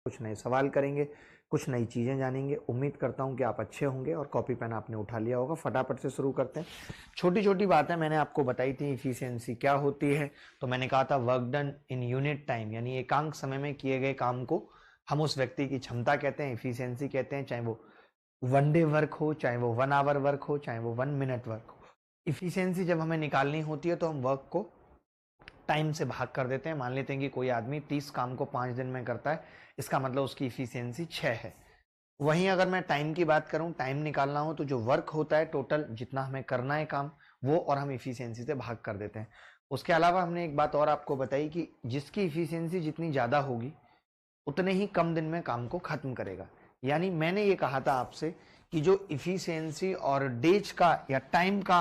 कुछ नए सवाल करेंगे, कुछ नई चीज़ें जानेंगे। उम्मीद करता हूं कि आप अच्छे होंगे और कॉपी पेन आपने उठा लिया होगा। फटाफट से शुरू करते हैं। छोटी छोटी बातें मैंने आपको बताई थी, इफिशियंसी क्या होती है। तो मैंने कहा था work done in unit time, यानी एकांक समय में किए गए काम को हम उस व्यक्ति की क्षमता कहते हैं, इफिशियंसी कहते हैं। चाहे वो 1 डे वर्क हो, चाहे वो 1 आवर वर्क हो, चाहे वो 1 मिनट वर्क हो। इफिशियंसी जब हमें निकालनी होती है तो हम वर्क को टाइम से भाग कर देते हैं। मान लेते हैं कि कोई आदमी 30 काम को 5 दिन में करता है, इसका मतलब उसकी इफिशियंसी 6 है। वहीं अगर मैं टाइम की बात करूं, टाइम निकालना हो तो जो वर्क होता है टोटल जितना हमें करना है काम, वो और हम इफिशियंसी से भाग कर देते हैं। उसके अलावा हमने एक बात और आपको बताई कि जिसकी इफिशियंसी जितनी ज़्यादा होगी उतने ही कम दिन में काम को खत्म करेगा। यानी मैंने ये कहा था आपसे कि जो इफिशियंसी और डेज का या टाइम का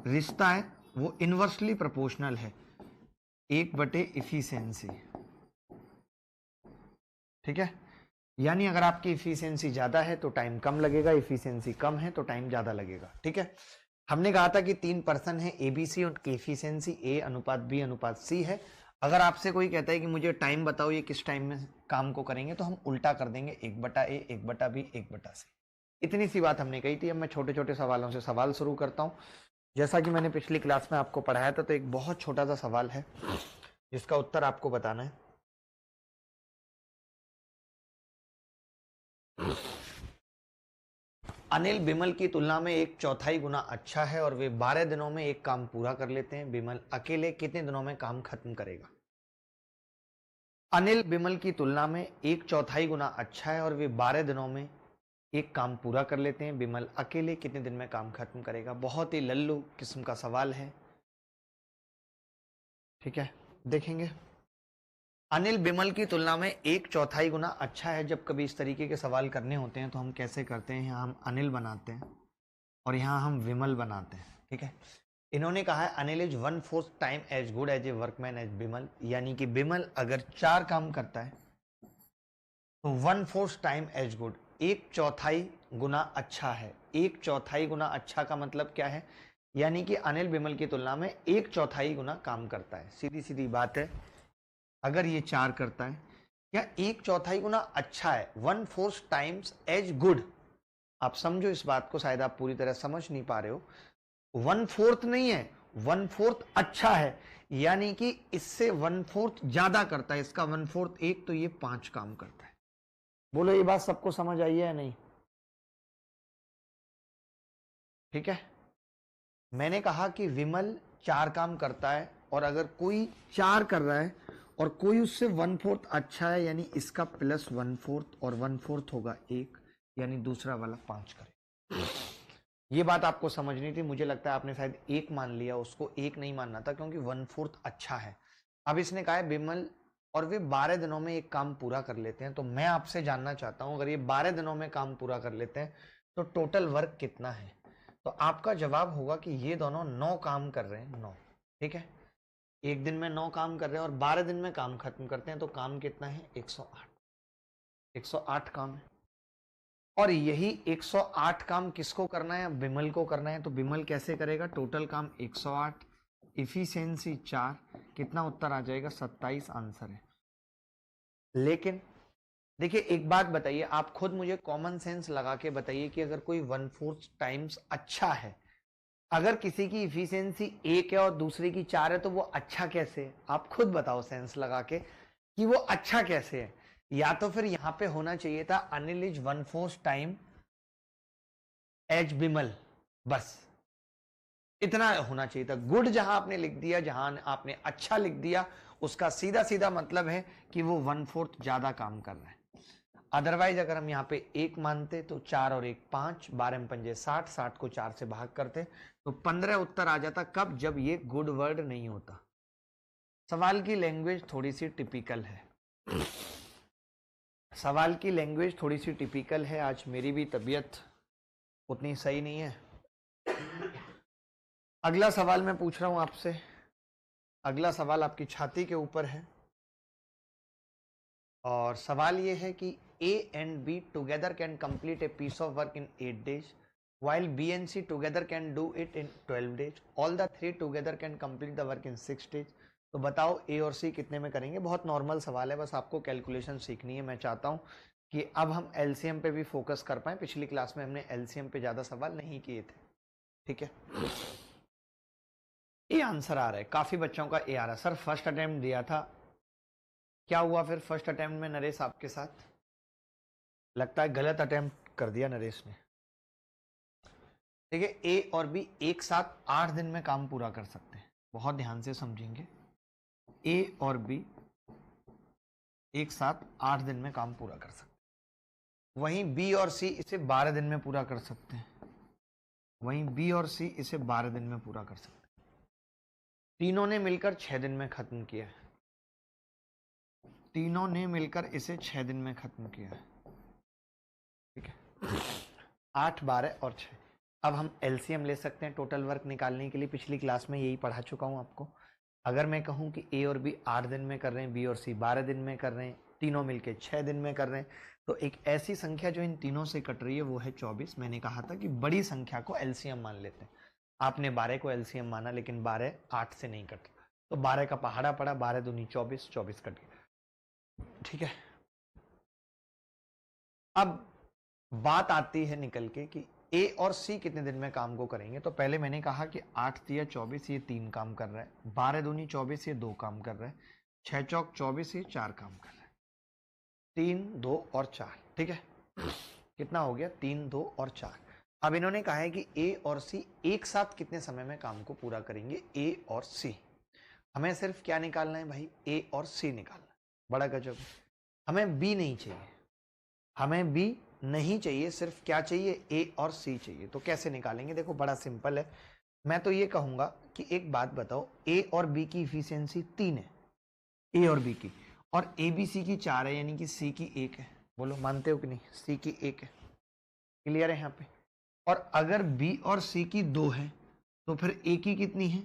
रिश्ता है वो इनवर्सली प्रोपोर्शनल है, 1/इफिशियंसी। ठीक है, यानी अगर आपकी इफिशियंसी ज्यादा है तो टाइम कम लगेगा, इफिशियंसी कम है तो टाइम ज्यादा लगेगा। ठीक है, हमने कहा था कि 3 पर्सन है एबीसी, उनकी इफिशियंसी A/B/C है। अगर आपसे कोई कहता है कि मुझे टाइम बताओ ये किस टाइम में काम को करेंगे, तो हम उल्टा कर देंगे, 1/A 1/B 1/C। इतनी सी बात हमने कही थी। अब मैं छोटे छोटे सवालों से सवाल शुरू करता हूं। जैसा कि मैंने पिछली क्लास में आपको पढ़ाया था, तो एक बहुत छोटा सा सवाल है जिसका उत्तर आपको बताना है। अनिल बिमल की तुलना में 1/4 गुना अच्छा है और वे 12 दिनों में एक काम पूरा कर लेते हैं। बिमल अकेले कितने दिनों में काम खत्म करेगा? अनिल बिमल की तुलना में 1/4 गुना अच्छा है और वे 12 दिनों में एक काम पूरा कर लेते हैं। बिमल अकेले कितने दिन में काम खत्म करेगा? बहुत ही लल्लू किस्म का सवाल है। ठीक है, देखेंगे। अनिल बिमल की तुलना में 1/4 गुना अच्छा है। जब कभी इस तरीके के सवाल करने होते हैं तो हम कैसे करते हैं, यहाँ हम अनिल बनाते हैं और यहाँ हम विमल बनाते हैं। ठीक है, इन्होंने कहा है Anil is 1/4 time as good as a workman as Bimal, यानी कि बिमल अगर 4 काम करता है तो 1/4 टाइम एज गुड, 1/4 गुना अच्छा है। 1/4 गुना अच्छा का मतलब क्या है? यानी कि अनिल बिमल की तुलना में 1/4 गुना काम करता है। सीधी सीधी बात है, अगर ये 4 करता है, क्या 1/4 गुना अच्छा है, 1/4 टाइम्स एज गुड। आप समझो इस बात को, शायद आप पूरी तरह समझ नहीं पा रहे हो। 1/4 नहीं है, 1/4 अच्छा है, यानी कि इससे 1/4 ज्यादा करता है। इसका 1/4 1 तो ये 5 काम करता है। बोलो ये बात सबको समझ आई है या नहीं? ठीक है, मैंने कहा कि विमल 4 काम करता है और अगर कोई 4 कर रहा है और कोई उससे 1/4 अच्छा है, यानी इसका प्लस 1/4 और 1/4 होगा 1, यानी दूसरा वाला 5 करे। ये बात आपको समझनी थी। मुझे लगता है आपने शायद 1 मान लिया, उसको 1 नहीं मानना था क्योंकि 1/4 अच्छा है। अब इसने कहा है बिमल और वे 12 दिनों में एक काम पूरा कर लेते हैं। तो मैं आपसे जानना चाहता हूं, अगर ये 12 दिनों में काम पूरा कर लेते हैं तो टोटल वर्क कितना है? तो आपका जवाब होगा कि ये दोनों 9 काम कर रहे हैं, 9। ठीक है, एक दिन में 9 काम कर रहे हैं और 12 दिन में काम खत्म करते हैं, तो काम कितना है? 108। 108 काम है। और यही 108 काम किसको करना है? बिमल को करना है। तो बिमल कैसे करेगा? टोटल काम 108, इफिशियंसी 4, कितना उत्तर आ जाएगा? 27 आंसर है। लेकिन देखिए एक बात बताइए, आप खुद मुझे कॉमन सेंस लगा के बताइए कि अगर कोई 1/4 टाइम्स अच्छा है, अगर किसी की इफिशियंसी 1 है और दूसरे की 4 है, तो वो अच्छा कैसे है? आप खुद बताओ सेंस लगा के कि वो अच्छा कैसे है। या तो फिर यहां पे होना चाहिए था Anil is 1/4 time as Bimal, बस इतना होना चाहिए था। गुड जहां आपने लिख दिया, जहां आपने अच्छा लिख दिया, उसका सीधा सीधा मतलब है कि वो 1/4 ज्यादा काम कर रहा है। अदरवाइज अगर हम यहाँ पे 1 मानते तो 4 और 1 5, 12 में पंजे 60, 60 को 4 से भाग करते तो 15 उत्तर आ जाता। कब? जब ये गुड वर्ड नहीं होता। सवाल की लैंग्वेज थोड़ी सी टिपिकल है। सवाल की लैंग्वेज थोड़ी सी टिपिकल है। आज मेरी भी तबीयत उतनी सही नहीं है। अगला सवाल मैं पूछ रहा हूं आपसे। अगला सवाल आपकी छाती के ऊपर है और सवाल ये है कि A and B together can complete a piece of work in 8 days, while B and C together can do it in 12 days. All the three together can complete the work in 6 days. तो बताओ ए और सी कितने में करेंगे। बहुत normal सवाल है, बस आपको कैलकुलेशन सीखनी है। मैं चाहता हूं कि अब हम एलसीएम पे भी फोकस कर पाए। पिछली क्लास में हमने एलसीएम पे ज्यादा सवाल नहीं किए थे, ठीक है। ये आंसर आ रहा है, काफी बच्चों का ए आ रहा है। सर फर्स्ट अटेम्प्ट दिया था, क्या हुआ फिर फर्स्ट अटेम्प्ट में नरेश आपके साथ? लगता है गलत अटेम्प्ट कर दिया नरेश ने। देखिए ए और बी एक साथ 8 दिन में काम पूरा कर सकते हैं, बहुत ध्यान से समझेंगे। ए और बी एक साथ 8 दिन में काम पूरा कर सकते हैं। वहीं बी और सी इसे 12 दिन में पूरा कर सकते हैं। वहीं बी और सी इसे 12 दिन में पूरा कर सकते हैं। तीनों ने मिलकर 6 दिन में खत्म किया है। तीनों ने मिलकर इसे 6 दिन में खत्म किया है, ठीक है। 8, 12 और 6। अब हम एलसीएम ले सकते हैं टोटल वर्क निकालने के लिए। पिछली क्लास में यही पढ़ा चुका हूं आपको। अगर मैं कहूं कि ए और बी 8 दिन में कर रहे हैं, बी और सी 12 दिन में कर रहे हैं, तीनों मिलके 6 दिन में कर रहे हैं, तो एक ऐसी संख्या जो इन तीनों से कट रही है वो है 24। मैंने कहा था कि बड़ी संख्या को एलसीएम मान लेते हैं। आपने 12 को एलसीएम माना, लेकिन 12 8 से नहीं कट, तो 12 का पहाड़ा पड़ा, 12 दूनी 24, 24 कट गया, ठीक है। अब बात आती है निकल के कि ए और सी कितने दिन में काम को करेंगे। तो पहले मैंने कहा कि 8 तिया 24, ये 3 काम कर रहा है। 12 दूनी 24, ये 2 काम कर रहा है। 6 चौक 24, ये 4 काम कर रहा है। 3, 2 और 4, ठीक है। कितना हो गया? 3, 2 और 4। अब इन्होंने कहा है कि ए और सी एक साथ कितने समय में काम को पूरा करेंगे। ए और सी, हमें सिर्फ क्या निकालना है भाई? ए और सी निकालना है। बड़ा गजब, हमें बी नहीं चाहिए, हमें बी नहीं चाहिए, सिर्फ क्या चाहिए? ए और सी चाहिए। तो कैसे निकालेंगे? देखो बड़ा सिंपल है। मैं तो ये कहूंगा कि एक बात बताओ, ए और बी की इफिशियंसी 3 है, ए और बी की, और ए बी सी की 4 है, यानी कि सी की 1 है। बोलो मानते हो कि नहीं? सी की 1 है, क्लियर है यहाँ पे। और अगर बी और सी की 2 है तो फिर ए की कितनी है?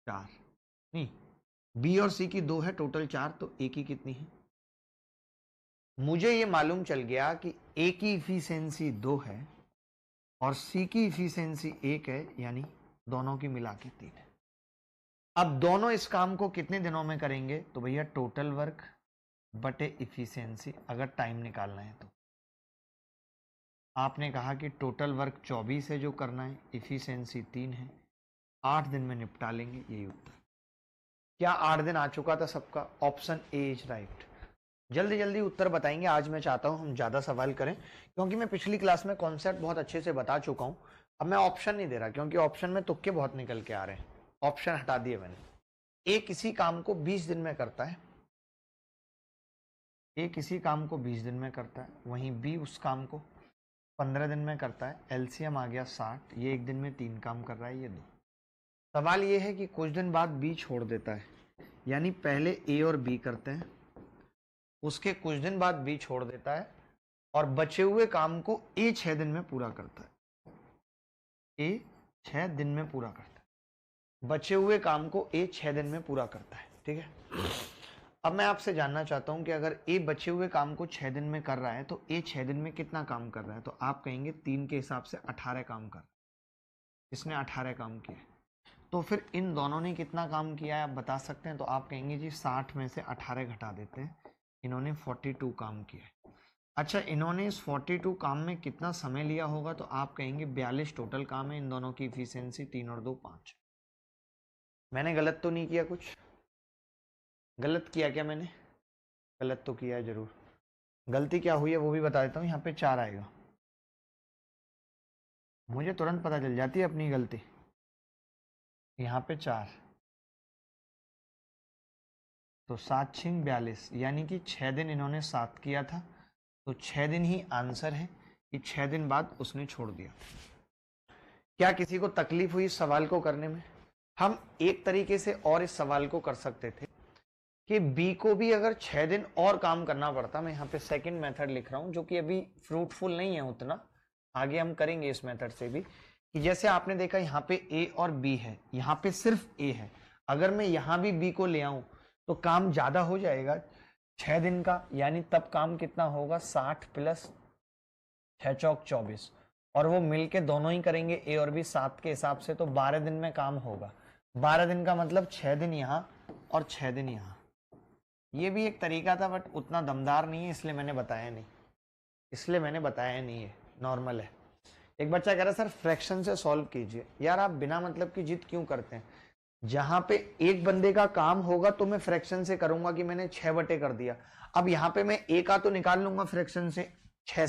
4। नहीं, बी और सी की 2 है, टोटल 4, तो ए की कितनी है? मुझे ये मालूम चल गया कि ए की इफिशियंसी 2 है और सी की इफिशियंसी 1 है, यानी दोनों की मिला के 3 है। अब दोनों इस काम को कितने दिनों में करेंगे? तो भैया टोटल वर्क बटे इफिशियंसी, अगर टाइम निकालना है तो। आपने कहा कि टोटल वर्क 24 है जो करना है, इफिशियंसी 3 है, 8 दिन में निपटा लेंगे, यही उत्तर। क्या 8 दिन आ चुका था सबका? Option A is right. जल्दी जल्दी उत्तर बताएंगे। आज मैं चाहता हूं हम ज्यादा सवाल करें, क्योंकि मैं पिछली क्लास में कॉन्सेप्ट बहुत अच्छे से बता चुका हूं। अब मैं ऑप्शन नहीं दे रहा, क्योंकि ऑप्शन में तुक्के बहुत निकल के आ रहे हैं। ऑप्शन हटा दिए मैंने। ए किसी काम को 20 दिन में करता है, ए किसी काम को 20 दिन में करता है, वहीं बी उस काम को 15 दिन में करता है। एलसीएम आ गया 60। ये एक दिन में 3 काम कर रहा है, ये 2। सवाल ये है कि कुछ दिन बाद बी छोड़ देता है, यानी पहले ए और बी करते हैं, उसके कुछ दिन बाद बी छोड़ देता है, और बचे हुए काम को ए 6 दिन में पूरा करता है। ए 6 दिन में पूरा करता है, बचे हुए काम को ए 6 दिन में पूरा करता है, ठीक है। अब मैं आपसे जानना चाहता हूं कि अगर ए बचे हुए काम को 6 दिन में कर रहा है तो ए 6 दिन में कितना काम कर रहा है? तो आप कहेंगे 3 के हिसाब से 18 काम कर रहा है। इसने 18 काम किया, तो फिर इन दोनों ने कितना काम किया है आप बता सकते हैं? तो आप कहेंगे जी 60 में से 18 घटा देते हैं, इन्होंने 42 काम किया है। अच्छा, इन्होंने इस 42 काम में कितना समय लिया होगा? तो आप कहेंगे 42 टोटल काम है। इन दोनों की इफिशियंसी 3 और 2 5। मैंने गलत तो नहीं किया? कुछ गलत किया क्या मैंने? गलत तो किया है जरूर। गलती क्या हुई है वो भी बता देता हूँ। यहाँ पे 4 आएगा, मुझे तुरंत पता चल जाती है अपनी गलती। यहाँ पे 4, तो 7 6 42, यानी कि 6 दिन इन्होंने 7 किया था, तो 6 दिन ही आंसर है कि 6 दिन बाद उसने छोड़ दिया। क्या किसी को तकलीफ हुई इस सवाल को करने में? हम एक तरीके से और इस सवाल को कर सकते थे कि बी को भी अगर 6 दिन और काम करना पड़ता। मैं यहाँ पे सेकंड मेथड लिख रहा हूँ, जो कि अभी फ्रूटफुल नहीं है उतना, आगे हम करेंगे इस मेथड से भी। कि जैसे आपने देखा यहाँ पे ए और बी है, यहाँ पे सिर्फ ए है, अगर मैं यहाँ भी बी को ले आऊं तो काम ज्यादा हो जाएगा 6 दिन का, यानी तब काम कितना होगा? 60 प्लस 6 चौक 24, और वो मिलके दोनों ही करेंगे ए और बी 7 के हिसाब से, तो 12 दिन में काम होगा। 12 दिन का मतलब 6 दिन यहाँ और 6 दिन यहाँ। ये भी एक तरीका था बट उतना दमदार नहीं है, इसलिए मैंने बताया नहीं है, नॉर्मल है। एक बच्चा कह रहा है सर फ्रैक्शन से सॉल्व कीजिए। यार आप बिना मतलब की जिद क्यों करते हैं? जहां पे एक बंदे का काम होगा तो मैं फ्रैक्शन से करूंगा कि मैंने 6 बटे कर दिया। अब यहाँ पे मैं एक आ तो निकाल लूंगा फ्रैक्शन से 6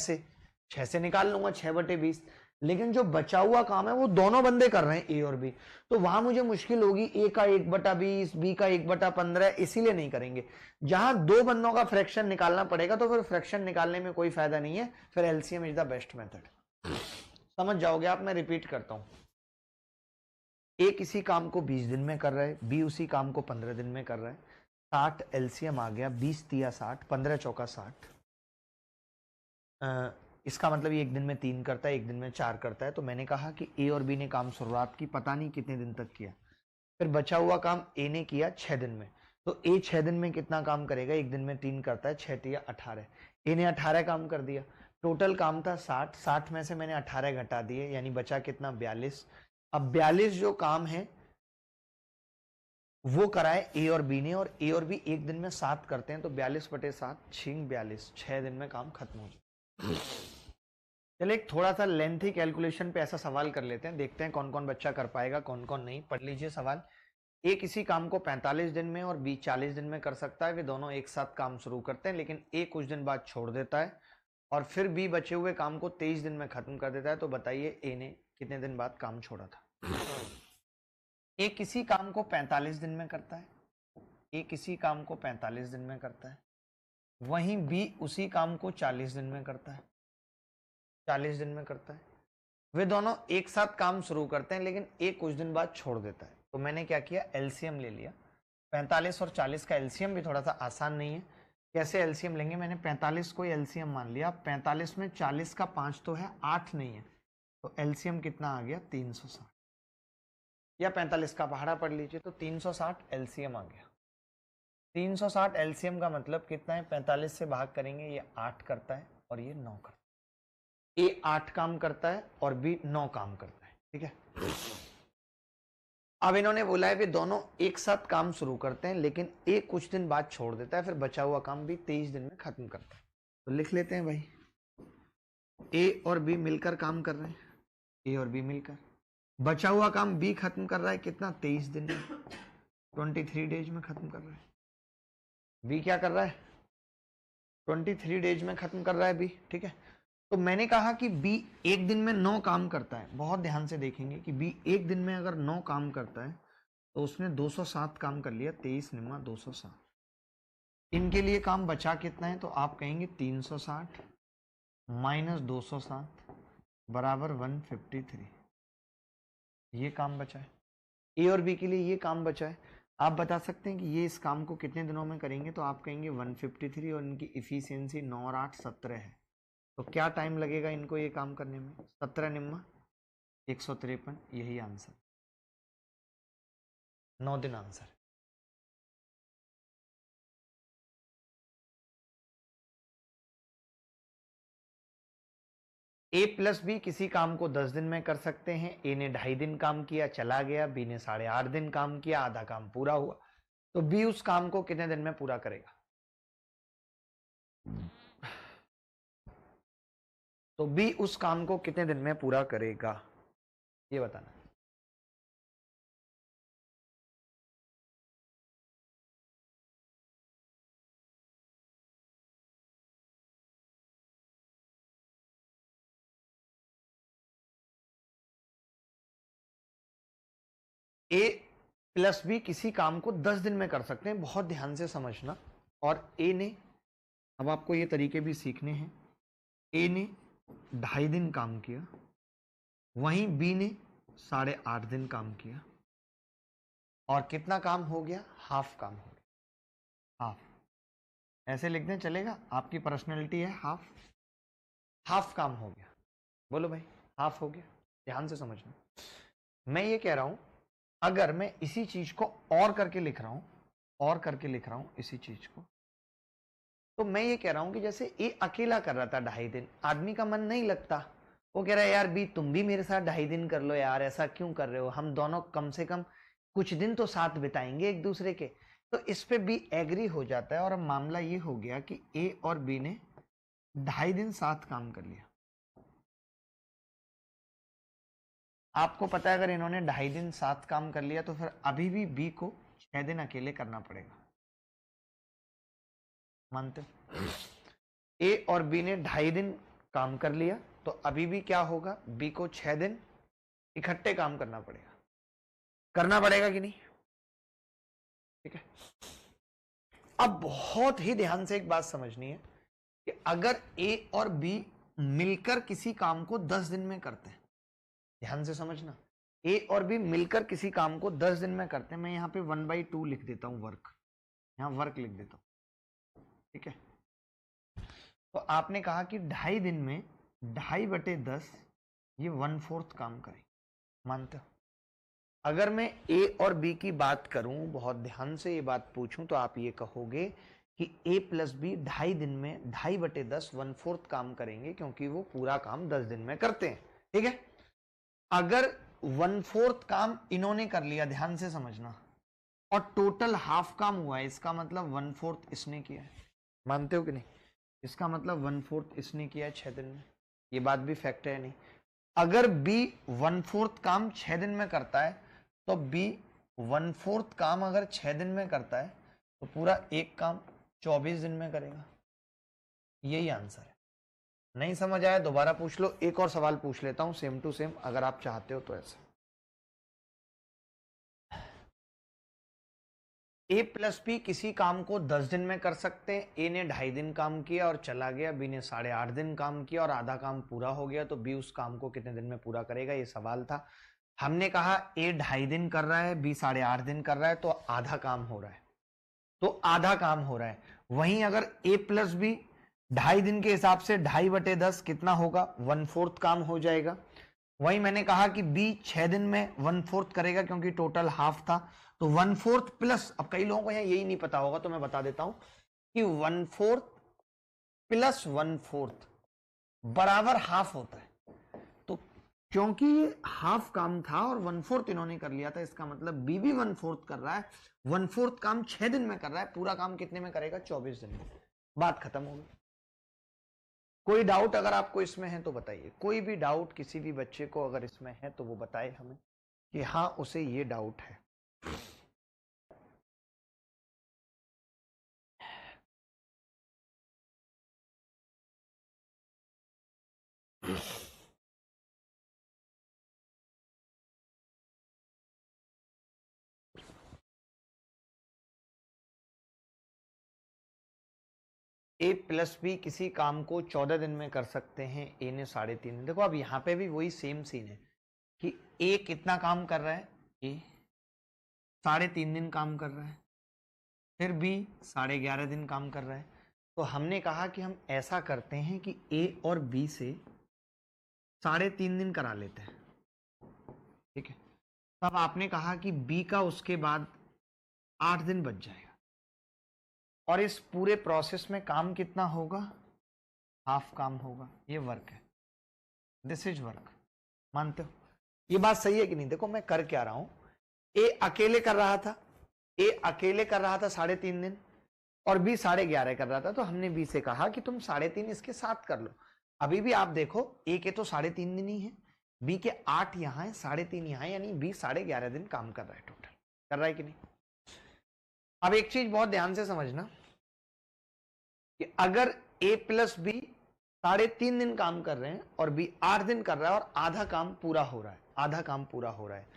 से निकाल लूंगा 6/20, लेकिन जो बचा हुआ काम है वो दोनों बंदे कर रहे हैं, ए और बी, तो वहां मुझे मुश्किल होगी। ए का 1/20, बी का 1/15, इसीलिए नहीं करेंगे। जहां दो बंदों का फ्रैक्शन निकालना पड़ेगा तो फिर फ्रैक्शन निकालने में कोई फायदा नहीं है, फिर LCM is the best method. समझ जाओगे आप, मैं रिपीट करता हूं। ए किसी काम को 20 दिन में कर रहा है, बी उसी काम को 15 दिन में कर रहा है। 60 एलसीएम आ गया, 20 तिया 60, 15 चौका 60। इसका मतलब ये एक दिन में 3 करता है, एक दिन में 4 करता है। तो मैंने कहा कि ए और बी ने काम शुरुआत की, पता नहीं कितने दिन तक किया, फिर बचा हुआ काम ए ने किया 6 दिन में। तो ए 6 दिन में कितना काम करेगा? एक दिन में 3 करता है, 6 तिया 18। ए ने 18 काम कर दिया। टोटल काम था 60, 60 में से मैंने 18 घटा दिए, यानी बचा कितना? 42। अब 42 जो काम है वो कराए ए और बी ने, और ए और बी एक दिन में 7 करते हैं, तो 42/7 6 42, 6 दिन में काम खत्म हो जाए। चलिए एक थोड़ा सा लेंथी कैलकुलेशन पे ऐसा सवाल कर लेते हैं, देखते हैं कौन कौन बच्चा कर पाएगा, कौन कौन नहीं। पढ़ लीजिए सवाल। ए किसी काम को 45 दिन में और बी 40 दिन में कर सकता है। वे दोनों एक साथ काम शुरू करते हैं, लेकिन ए कुछ दिन बाद छोड़ देता है और फिर बी बचे हुए काम को 23 दिन में खत्म कर देता है। तो बताइए ए ने कितने दिन बाद काम छोड़ा था? ए किसी काम को 45 दिन में करता है, ए किसी काम को 45 दिन में करता है, वहीं बी उसी काम को 40 दिन में करता है, 40 दिन में करता है। वे दोनों एक साथ काम शुरू करते हैं, लेकिन ए कुछ दिन बाद छोड़ देता है। तो मैंने क्या किया? एलसीएम ले लिया। 45 और 40 का एलसीएम भी थोड़ा सा आसान नहीं है। कैसे एलसीएम लेंगे? मैंने 45 को एलसीएम मान लिया। 45 में 40 का 5 तो है, 8 नहीं है, तो एलसीएम कितना आ गया? 360। या 45 का पहाड़ा पढ़ लीजिए, तो 360 एलसीएम आ गया। 360 एलसीएम का मतलब कितना है? 45 से भाग करेंगे, ये 8 करता है और ये 9 करता है। ए 8 काम करता है और बी 9 काम करता है, ठीक है। अब इन्होंने बोला है कि दोनों एक साथ काम शुरू करते हैं, लेकिन ए कुछ दिन बाद छोड़ देता है, फिर बचा हुआ काम भी 23 दिन में खत्म करता है। तो लिख लेते हैं भाई, ए और बी मिलकर काम कर रहे हैं, ए और बी मिलकर। बचा हुआ काम बी खत्म कर रहा है, कितना? 23 दिन में, 23 डेज में खत्म कर रहा है। बी क्या कर रहा है? 23 डेज में खत्म कर रहा है बी, ठीक है। तो मैंने कहा कि बी एक दिन में 9 काम करता है। बहुत ध्यान से देखेंगे कि बी एक दिन में अगर 9 काम करता है तो उसने 207 काम कर लिया। 23 निम्मा 207। इनके लिए काम बचा कितना है? तो आप कहेंगे 360 माइनस 207 बराबर 153। ये काम बचा है। ए और बी के लिए ये काम बचा है। आप बता सकते हैं कि ये इस काम को कितने दिनों में करेंगे? तो आप कहेंगे 153, और इनकी इफिशियंसी 9 और 8 17 है। तो क्या टाइम लगेगा इनको ये काम करने में? 17 निम्मा 153, यही आंसर, 9 दिन आंसर। ए प्लस बी किसी काम को 10 दिन में कर सकते हैं। ए ने 2.5 दिन काम किया, चला गया। बी ने 8.5 दिन काम किया, आधा काम पूरा हुआ। तो बी उस काम को कितने दिन में पूरा करेगा? तो बी उस काम को कितने दिन में पूरा करेगा, ये बताना। ए प्लस बी किसी काम को 10 दिन में कर सकते हैं, बहुत ध्यान से समझना। और ए ने, अब आपको ये तरीके भी सीखने हैं, ए ने 2.5 दिन काम किया, वहीं बी ने 8.5 दिन काम किया, और कितना काम हो गया? हाफ काम हो गया, हाफ। ऐसे लिख दें चलेगा? आपकी पर्सनैलिटी है हाफ, हाफ काम हो गया। बोलो भाई, हाफ हो गया। ध्यान से समझना। मैं ये कह रहा हूं, अगर मैं इसी चीज को और करके लिख रहा हूं, और करके लिख रहा हूं इसी चीज को, तो मैं ये कह रहा हूं कि जैसे ए अकेला कर रहा था 2.5 दिन, आदमी का मन नहीं लगता। वो कह रहा है यार बी तुम भी मेरे साथ 2.5 दिन कर लो यार, ऐसा क्यों कर रहे हो? हम दोनों कम से कम कुछ दिन तो साथ बिताएंगे एक दूसरे के। तो इस पे बी एग्री हो जाता है और अब मामला ये हो गया कि ए और बी ने 2.5 दिन साथ काम कर लिया। आपको पता है अगर इन्होंने 2.5 दिन साथ काम कर लिया तो फिर अभी भी बी को 6 दिन अकेले करना पड़ेगा। मानते हो? ए और बी ने 2.5 दिन काम कर लिया तो अभी भी क्या होगा, बी को 6 दिन इकट्ठे काम करना पड़ेगा। करना पड़ेगा कि नहीं? ठीक है। अब बहुत ही ध्यान से एक बात समझनी है कि अगर ए और बी मिलकर किसी काम को 10 दिन में करते हैं, ध्यान से समझना, ए और बी मिलकर किसी काम को 10 दिन में करते हैं। मैं यहाँ पे 1/2 लिख देता हूं, वर्क, यहाँ वर्क लिख देता हूं। ठीक है, तो आपने कहा कि 2.5 दिन में 2.5/10 ये 1/4 काम करें। मानते हो? अगर मैं ए और बी की बात करूं, बहुत ध्यान से ये बात पूछूं, तो आप ये कहोगे कि ए प्लस बी 2.5 दिन में 2.5/10 1/4 काम करेंगे, क्योंकि वो पूरा काम 10 दिन में करते हैं। ठीक है, अगर 1/4 काम इन्होंने कर लिया, ध्यान से समझना, और टोटल हाफ काम हुआ है, इसका मतलब 1/4 इसने किया है। मानते हो कि नहीं? इसका मतलब 1/4 इसने किया है 6 दिन में। ये बात भी फैक्ट है नहीं? अगर बी 1/4 काम 6 दिन में करता है तो बी 1/4 काम अगर 6 दिन में करता है तो पूरा एक काम 24 दिन में करेगा। यही आंसर है। नहीं समझ आया दोबारा पूछ लो। एक और सवाल पूछ लेता हूं सेम टू सेम, अगर आप चाहते हो तो। ऐसे ए प्लस बी किसी काम को 10 दिन में कर सकते हैं। ए ने 2.5 दिन काम किया और चला गया, बी ने 8.5 दिन काम किया और आधा काम पूरा हो गया, तो बी उस काम को कितने दिन में पूरा करेगा, ये सवाल था। हमने कहा ए 2.5 दिन कर रहा है, बी 8.5 दिन कर रहा है, तो आधा काम हो रहा है, तो आधा काम हो रहा है। वहीं अगर ए प्लस बी 2.5 दिन के हिसाब से 2.5/10 कितना होगा, 1/4 काम हो जाएगा। वहीं मैंने कहा कि बी 6 दिन में 1/4 करेगा, क्योंकि टोटल हाफ था, तो 1/4 प्लस, अब कई लोगों को यहाँ यही नहीं पता होगा तो मैं बता देता हूं कि 1/4 प्लस 1/4 बराबर हाफ होता है। तो क्योंकि ये हाफ काम था और 1/4 इन्होंने कर लिया था, इसका मतलब बी भी 1/4 कर रहा है। 1/4 काम 6 दिन में कर रहा है, पूरा काम कितने में करेगा, 24 दिन में। बात खत्म हो गई। कोई डाउट अगर आपको इसमें है तो बताइए। कोई भी डाउट किसी भी बच्चे को अगर इसमें है तो वो बताए हमें कि हाँ उसे ये डाउट है। ए प्लस बी किसी काम को 14 दिन में कर सकते हैं, ए ने 3.5 दिन। देखो अब यहाँ पे भी वही सेम सीन है कि ए कितना काम कर रहा है, ए 3.5 दिन काम कर रहा है, फिर बी 11.5 दिन काम कर रहा है। तो हमने कहा कि हम ऐसा करते हैं कि ए और बी से 3.5 दिन करा लेते हैं। ठीक है, तब आपने कहा कि बी का उसके बाद 8 दिन बच जाएगा, और इस पूरे प्रोसेस में काम कितना होगा, हाफ काम होगा। ये वर्क है, दिस इज वर्क। मानते हो? ये बात सही है कि नहीं? देखो मैं कर क्या रहा हूं, ए अकेले कर रहा था, ए अकेले कर रहा था 3.5 दिन, और बी 11.5 कर रहा था, तो हमने बी से कहा कि तुम 3.5 इसके साथ कर लो। अभी भी आप देखो ए के तो 3.5 दिन ही है, बी के 8 यहाँ है, 3.5 यहाँ है, यानी बी 11.5 दिन काम कर रहा है टोटल। कर रहा है कि नहीं? अब एक चीज बहुत ध्यान से समझना कि अगर ए प्लस बी 3.5 दिन काम कर रहे हैं और बी 8 दिन कर रहा है और आधा काम पूरा हो रहा है, आधा काम पूरा हो रहा है,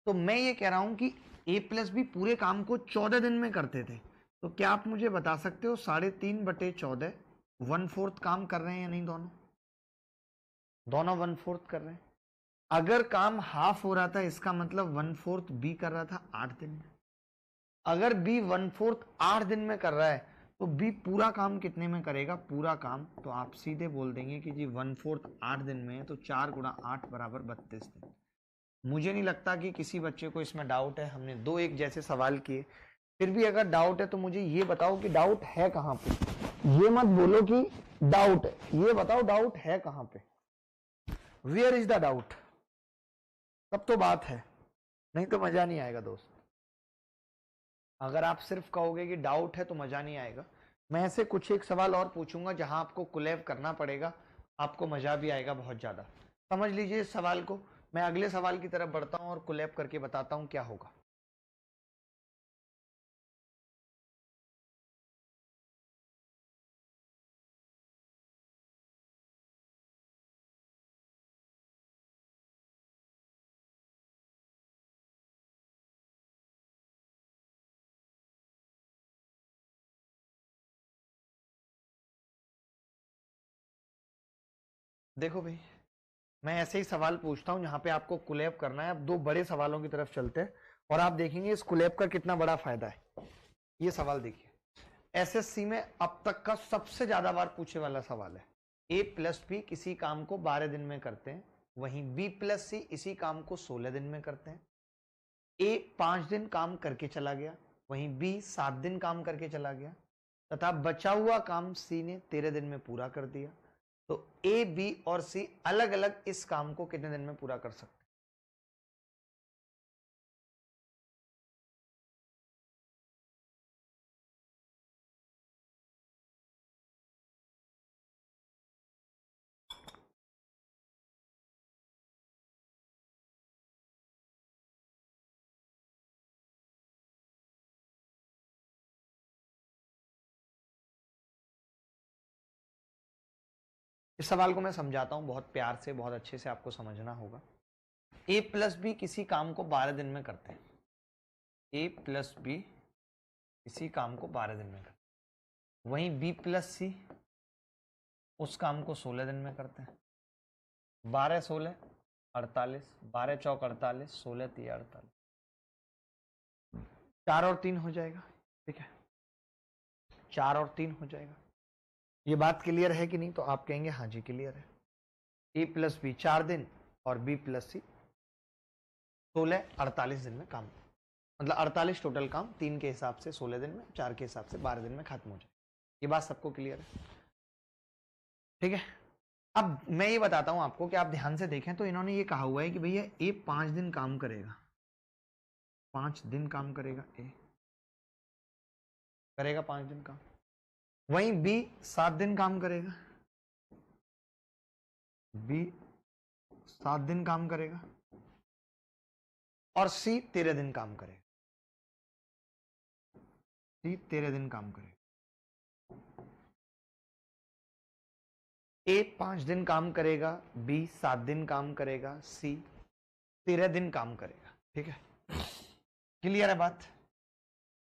तो मैं ये कह रहा हूं कि ए प्लस बी पूरे काम को 14 दिन में करते थे। तो क्या आप मुझे बता सकते हो 3.5/14 1/4 काम कर रहे हैं या नहीं? दोनों दोनों 1/4 कर रहे हैं। अगर काम हाफ हो रहा था, इसका मतलब 1/4 बी कर रहा था 8 दिन में। अगर बी 1/4 8 दिन में कर रहा है तो बी पूरा काम कितने में करेगा, पूरा काम? तो आप सीधे बोल देंगे कि जी 1/4 8 दिन में है, तो 4 × 8 = 32 दिन। मुझे नहीं लगता कि किसी बच्चे को इसमें डाउट है। हमने 2 एक जैसे सवाल किए, फिर भी अगर डाउट है तो मुझे ये बताओ कि डाउट है कहाँ पे। ये मत बोलो कि डाउट है, ये बताओ डाउट है कहाँ पे, वेयर इज द डाउट, तब तो बात है, नहीं तो मजा नहीं आएगा दोस्त। अगर आप सिर्फ कहोगे कि डाउट है तो मजा नहीं आएगा। मैं ऐसे कुछ एक सवाल और पूछूंगा जहां आपको कोलैब करना पड़ेगा, आपको मजा भी आएगा बहुत ज्यादा। समझ लीजिए इस सवाल को। मैं अगले सवाल की तरफ बढ़ता हूं और कोलैब करके बताता हूं क्या होगा। देखो भाई, मैं ऐसे ही सवाल पूछता हूं जहां पे आपको कोलैब करना है। अब दो बड़े सवालों की तरफ चलते हैं और आप देखेंगे इस कोलैब का कितना बड़ा फायदा है। ये सवाल देखिए, एसएससी में अब तक का सबसे ज्यादा बार पूछे वाला सवाल है। ए प्लस बी किसी काम को 12 दिन में करते हैं, वहीं बी प्लस सी इसी काम को 16 दिन में करते हैं। ए 5 दिन काम करके चला गया, वहीं बी 7 दिन काम करके चला गया, तथा बचा हुआ काम सी ने 13 दिन में पूरा कर दिया। तो ए, बी और सी अलग अलग इस काम को कितने दिन में पूरा कर सकते हैं? इस सवाल को मैं समझाता हूं बहुत प्यार से, बहुत अच्छे से आपको समझना होगा। ए प्लस बी किसी काम को 12 दिन में करते हैं। ए प्लस बी किसी काम को 12 दिन में करते हैं, वहीं बी प्लस सी उस काम को 16 दिन में करते हैं। 12 16 48, 12 चौक 48, 16 3 48, 4 और 3 हो जाएगा। ठीक है, 4 और 3 हो जाएगा। ये बात क्लियर है कि नहीं? तो आप कहेंगे हाँ जी क्लियर है। ए प्लस बी 4 दिन और बी प्लस सी 16 48 दिन में काम, मतलब 48 टोटल काम, 3 के हिसाब से 16 दिन में, 4 के हिसाब से 12 दिन में खत्म हो जाए। ये बात सबको क्लियर है? ठीक है। अब मैं ये बताता हूं आपको कि आप ध्यान से देखें तो इन्होंने ये कहा हुआ है कि भैया ए 5 दिन काम करेगा, 5 दिन काम करेगा, ए करेगा 5 दिन काम, वहीं बी 7 दिन काम करेगा, बी 7 दिन काम करेगा, और सी 13 दिन काम करेगा, सी 13 दिन काम करेगा। ए 5 दिन काम करेगा, बी 7 दिन काम करेगा, सी 13 दिन काम करेगा। ठीक है, क्लियर है बात?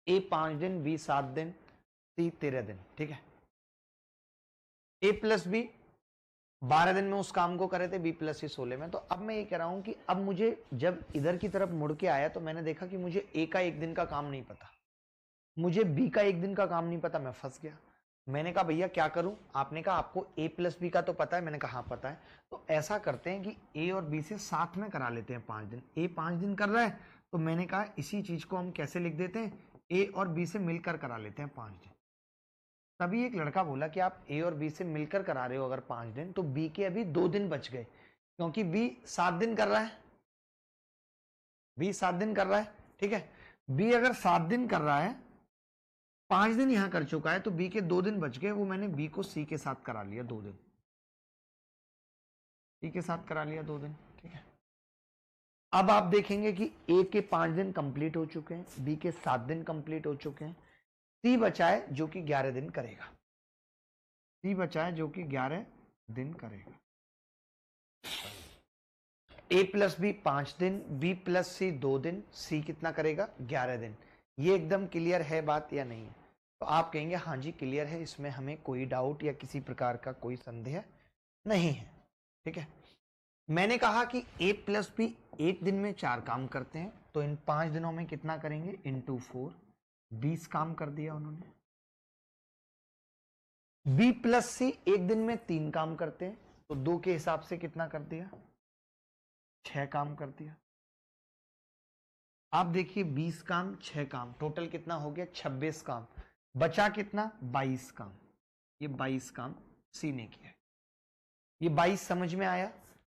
ए 5 दिन, बी 7 दिन, सी 13 दिन। ठीक है, ए प्लस बी 12 दिन में उस काम को करे थे, बी प्लस सी 16 में। तो अब मैं ये कह रहा हूं कि अब मुझे जब इधर की तरफ मुड़ के आया तो मैंने देखा कि मुझे ए का 1 दिन का काम नहीं पता, मुझे बी का 1 दिन का काम नहीं पता, मैं फंस गया। मैंने कहा भैया क्या करूं? आपने कहा आपको ए प्लस बी का तो पता है। मैंने कहा हाँ पता है। तो ऐसा करते हैं कि ए और बी से साथ में करा लेते हैं 5 दिन। ए 5 दिन कर रहा है तो मैंने कहा इसी चीज को हम कैसे लिख देते हैं, ए और बी से मिलकर करा लेते हैं 5 दिन। तभी एक लड़का बोला कि आप ए और बी से मिलकर करा रहे हो अगर 5 दिन, तो बी के अभी 2 दिन बच गए, क्योंकि बी 7 दिन कर रहा है, बी 7 दिन कर रहा है। ठीक है, बी अगर 7 दिन कर रहा है, 5 दिन यहां कर चुका है, तो बी के 2 दिन बच गए, वो मैंने बी को सी के साथ करा लिया 2 दिन, सी के साथ करा लिया 2 दिन। ठीक है, अब आप देखेंगे कि ए के 5 दिन कंप्लीट हो चुके हैं, बी के 7 दिन कंप्लीट हो चुके हैं, सी बचा है जो कि 11 दिन करेगा, सी बचा है जो कि 11 दिन करेगा। ए प्लस बी 5 दिन, बी प्लस सी 2 दिन, सी कितना करेगा? 11 दिन। ये एकदम क्लियर है बात या नहीं है? तो आप कहेंगे हाँ जी क्लियर है, इसमें हमें कोई डाउट या किसी प्रकार का कोई संदेह नहीं है। ठीक है, मैंने कहा कि ए प्लस बी 1 दिन में 4 काम करते हैं, तो इन 5 दिनों में कितना करेंगे? इंटू 4, 20 काम कर दिया उन्होंने। बी प्लस सी 1 दिन में 3 काम करते हैं, तो 2 के हिसाब से कितना कर दिया? 6 काम कर दिया। आप देखिए 20 काम 6 काम, टोटल कितना हो गया? 26 काम। बचा कितना? 22 काम। ये 22 काम सी ने किया। ये 22 समझ में आया?